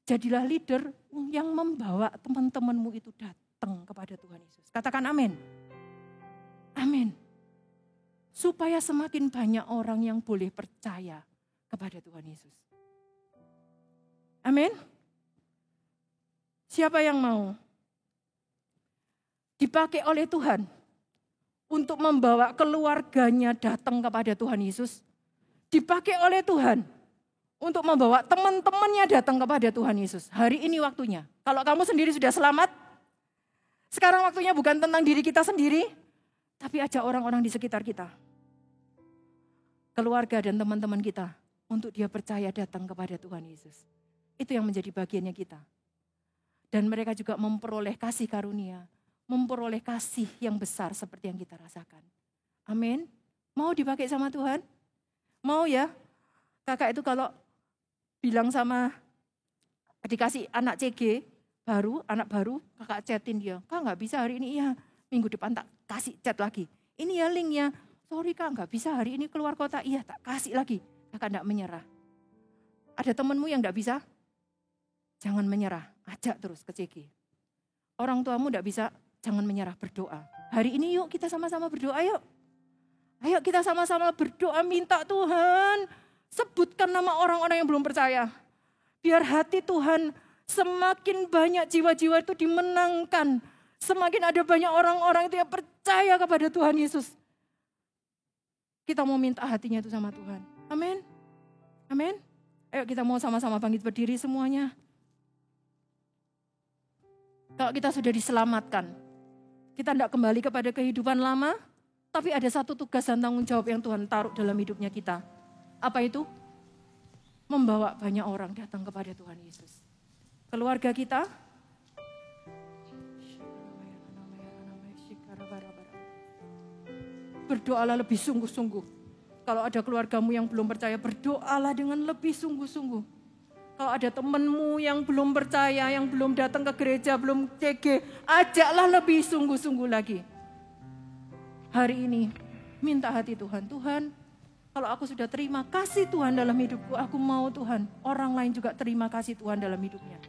jadilah leader yang membawa teman-temanmu itu datang kepada Tuhan Yesus. Katakan amin. Amin. Supaya semakin banyak orang yang boleh percaya kepada Tuhan Yesus. Amin. Siapa yang mau dipakai oleh Tuhan untuk membawa keluarganya datang kepada Tuhan Yesus? Dipakai oleh Tuhan untuk membawa teman-temannya datang kepada Tuhan Yesus. Hari ini waktunya. Kalau kamu sendiri sudah selamat, sekarang waktunya bukan tentang diri kita sendiri, tapi ajak orang-orang di sekitar kita. Keluarga dan teman-teman kita untuk dia percaya datang kepada Tuhan Yesus. Itu yang menjadi bagiannya kita. Dan mereka juga memperoleh kasih karunia, memperoleh kasih yang besar seperti yang kita rasakan. Amin. Mau dipakai sama Tuhan? Mau ya? Kakak itu kalau bilang sama, dikasih anak CG baru, anak baru, kakak chatin dia. Kak nggak bisa hari ini, iya. Minggu depan tak kasih chat lagi. Ini ya linknya. Sorry Kak nggak bisa hari ini keluar kota. Iya tak kasih lagi. Kakak nggak menyerah. Ada temanmu yang nggak bisa? Jangan menyerah. Ajak terus ke CG. Orang tuamu nggak bisa, jangan menyerah, berdoa. Hari ini yuk kita sama-sama berdoa yuk. Ayo kita sama-sama berdoa minta Tuhan. Sebutkan nama orang-orang yang belum percaya. Biar hati Tuhan semakin banyak jiwa-jiwa itu dimenangkan. Semakin ada banyak orang-orang itu yang percaya kepada Tuhan Yesus. Kita mau minta hatinya itu sama Tuhan. Amin. Amin. Ayo kita mau sama-sama bangkit berdiri semuanya. Kalau kita sudah diselamatkan, kita tidak kembali kepada kehidupan lama, tapi ada satu tugas dan tanggung jawab yang Tuhan taruh dalam hidupnya kita. Apa itu? Membawa banyak orang datang kepada Tuhan Yesus. Keluarga kita, berdoalah lebih sungguh-sungguh. Kalau ada keluargamu yang belum percaya, berdoalah dengan lebih sungguh-sungguh. Kalau ada temanmu yang belum percaya, yang belum datang ke gereja, belum CG, ajaklah lebih sungguh-sungguh lagi. Hari ini, minta hati Tuhan. Tuhan, kalau aku sudah terima kasih Tuhan dalam hidupku, aku mau Tuhan, orang lain juga terima kasih Tuhan dalam hidupnya.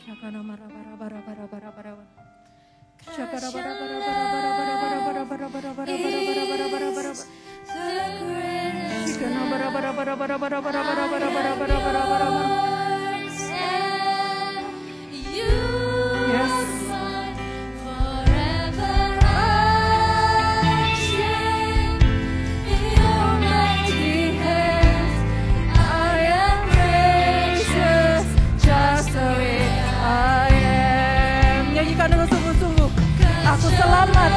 Syakana marabara bara bara bara bara bara. Syakara bara bara bara bara bara bara bara bara bara bara bara bara bara bara. Syakana bara bara bara bara bara bara bara bara bara bara bara bara. Yes. Aku selamat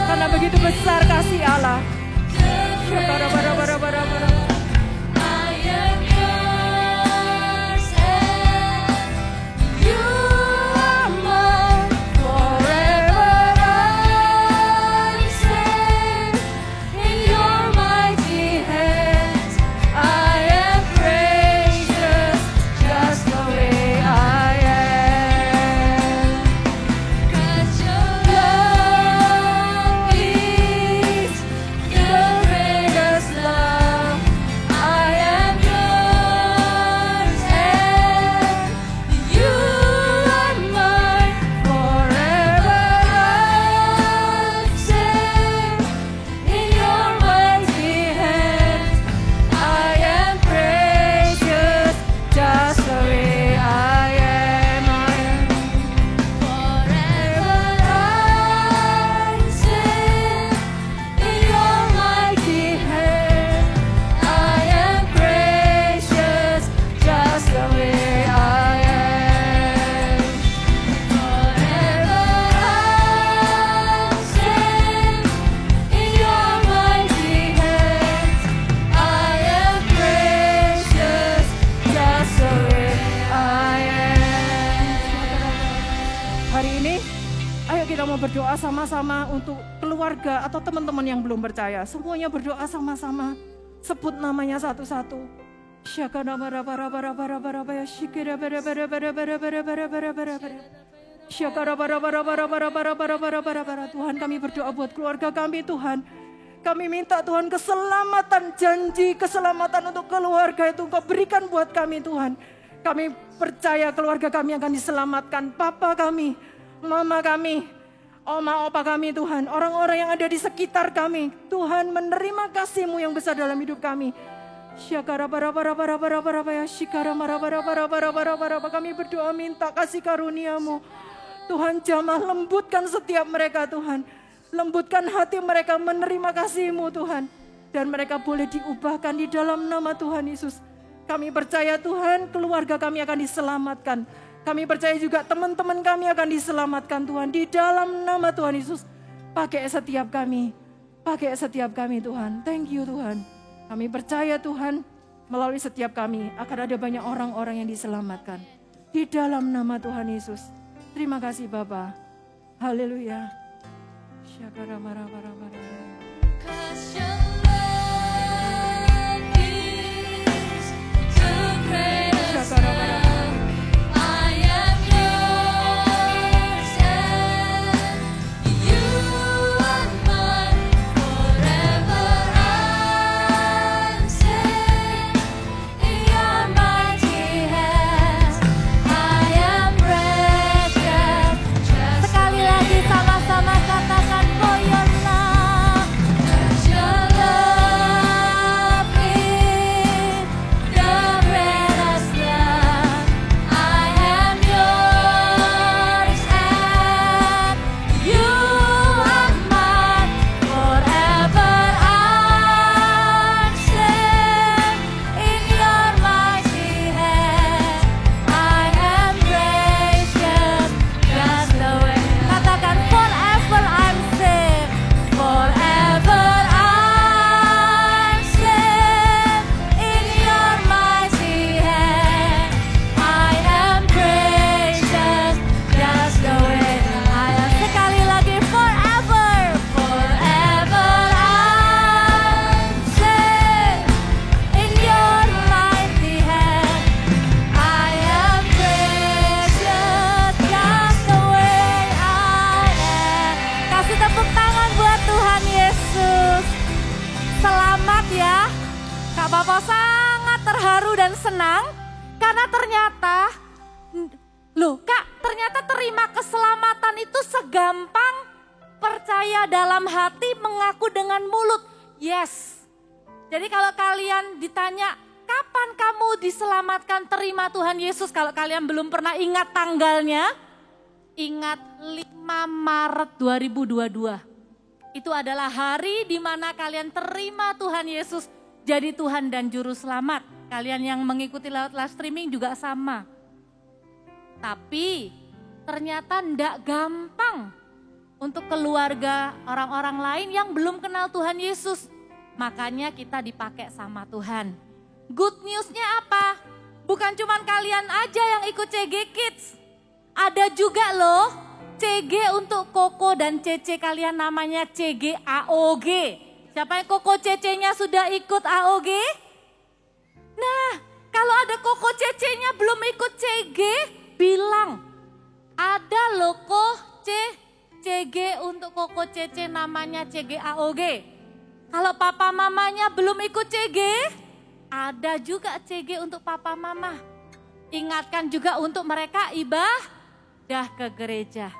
karena begitu besar kasih Allah. Ayo kita mau berdoa sama-sama untuk keluarga atau teman-teman yang belum percaya. Semuanya berdoa sama-sama. Sebut namanya satu-satu. Tuhan, kami berdoa buat keluarga kami, Tuhan. Kami minta Tuhan keselamatan, janji keselamatan untuk keluarga itu Engkau berikan buat kami, Tuhan. Kami percaya keluarga kami akan diselamatkan. Papa kami, mama kami, oma opa kami, Tuhan. Orang-orang yang ada di sekitar kami, Tuhan, menerima kasih-Mu yang besar dalam hidup kami. Kami berdoa minta kasih karunia-Mu. Tuhan, jamah lembutkan setiap mereka, Tuhan. Lembutkan hati mereka menerima kasih-Mu, Tuhan. Dan mereka boleh diubahkan di dalam nama Tuhan Yesus. Kami percaya, Tuhan, keluarga kami akan diselamatkan. Kami percaya juga teman-teman kami akan diselamatkan, Tuhan. Di dalam nama Tuhan Yesus. Pakai setiap kami, Tuhan. Thank you, Tuhan. Kami percaya, Tuhan, melalui setiap kami akan ada banyak orang-orang yang diselamatkan. Di dalam nama Tuhan Yesus. Terima kasih, Bapa. Haleluya. Cause your love is too great a love. I am yours and you are mine forever. I'm safe in your mighty hands. I am precious. Sekali lagi sama-sama katakan for your love. Your love is the greatest love. I am yours and you are mine forever. I'm safe in your mighty hands. I am precious, just the way. Katakan forever I'm safe. Forever I'm safe in your mighty hand. I am precious, just the way I am. Sekali lagi forever. Forever I'm safe in your mighty hand. I am precious, just the way I am. Kasih tepuk tangan buat Tuhan Yesus. Selamat ya. Kak Papa sangat terharu dan senang karena ternyata Kak, ternyata terima keselamatan itu segampang percaya dalam hati, mengaku dengan mulut. Yes. Jadi kalau kalian ditanya, kapan kamu diselamatkan, terima Tuhan Yesus? Kalau kalian belum pernah ingat tanggalnya, ingat 5 Maret 2022. Itu adalah hari di mana kalian terima Tuhan Yesus jadi Tuhan dan Juru Selamat. Kalian yang mengikuti lewat live streaming juga sama. Tapi ternyata ndak gampang untuk keluarga orang-orang lain yang belum kenal Tuhan Yesus. Makanya kita dipakai sama Tuhan. Good newsnya apa? Bukan cuma kalian aja yang ikut CG Kids. Ada juga loh CG untuk Koko dan Cece, kalian namanya CG AOG. Siapa yang Koko Cece-nya sudah ikut AOG? Nah, kalau ada Koko Cece-nya belum ikut CG, bilang. Ada loh CG untuk Koko Cece namanya CG AOG. Kalau papa mamanya belum ikut CG, ada juga CG untuk papa mama. Ingatkan juga untuk mereka ibadah ke gereja.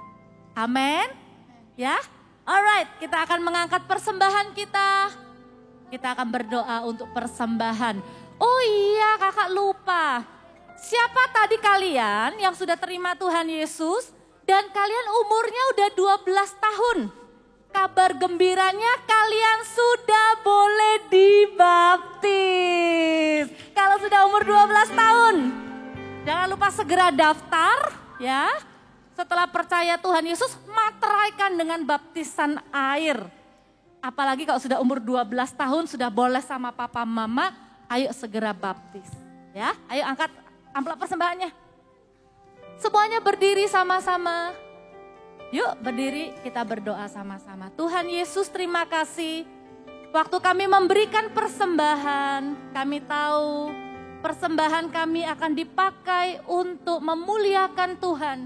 Amin. Ya. Alright, kita akan mengangkat persembahan kita. Kita akan berdoa untuk persembahan. Oh iya, kakak lupa. Siapa tadi kalian yang sudah terima Tuhan Yesus dan kalian umurnya udah 12 tahun? Kabar gembiranya kalian sudah boleh dibaptis. Kalau sudah umur 12 tahun, jangan lupa segera daftar ya. Setelah percaya Tuhan Yesus, materaikan dengan baptisan air. Apalagi kalau sudah umur 12 tahun, sudah boleh sama papa mama, ayo segera baptis. Ya, ayo angkat amplop persembahannya. Semuanya berdiri sama-sama. Yuk berdiri, kita berdoa sama-sama. Tuhan Yesus, terima kasih. Waktu kami memberikan persembahan, kami tahu persembahan kami akan dipakai untuk memuliakan Tuhan.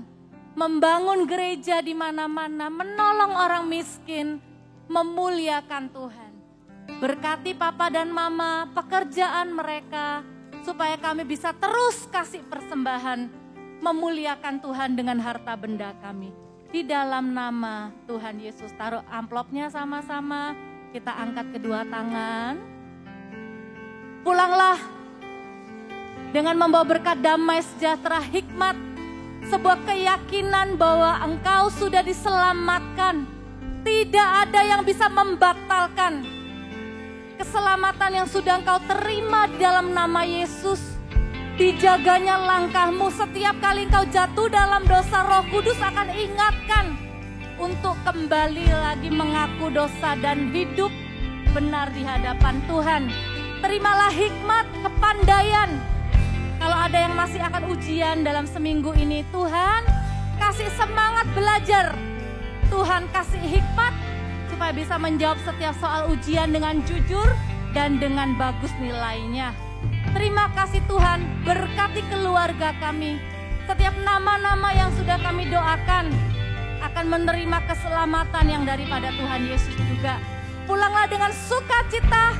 Membangun gereja di mana-mana, menolong orang miskin, memuliakan Tuhan. Berkati Papa dan Mama, pekerjaan mereka, supaya kami bisa terus kasih persembahan, memuliakan Tuhan dengan harta benda kami. Di dalam nama Tuhan Yesus, taruh amplopnya sama-sama, kita angkat kedua tangan. Pulanglah dengan membawa berkat damai, sejahtera, hikmat, sebuah keyakinan bahwa engkau sudah diselamatkan. Tidak ada yang bisa membatalkan keselamatan yang sudah engkau terima di dalam nama Yesus. Dijaganya langkahmu, setiap kali engkau jatuh dalam dosa, Roh Kudus akan ingatkan untuk kembali lagi mengaku dosa dan hidup benar di hadapan Tuhan. Terimalah hikmat, kepandaian. Kalau ada yang masih akan ujian dalam seminggu ini, Tuhan kasih semangat belajar. Tuhan kasih hikmat supaya bisa menjawab setiap soal ujian dengan jujur dan dengan bagus nilainya. Terima kasih Tuhan, berkati keluarga kami. Setiap nama-nama yang sudah kami doakan akan menerima keselamatan yang daripada Tuhan Yesus juga. Pulanglah dengan sukacita,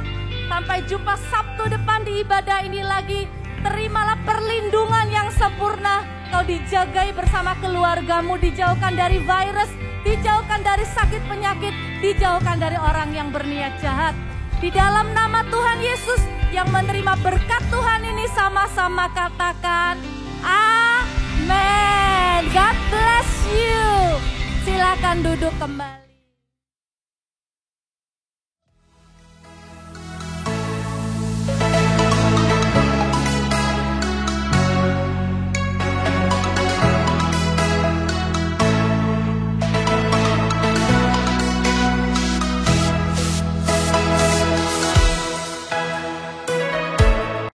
sampai jumpa Sabtu depan di ibadah ini lagi. Terimalah perlindungan yang sempurna. Kau dijagai bersama keluargamu, dijauhkan dari virus, dijauhkan dari sakit penyakit, dijauhkan dari orang yang berniat jahat. Di dalam nama Tuhan Yesus, yang menerima berkat Tuhan ini sama-sama katakan amin. God bless you. Silakan duduk kembali.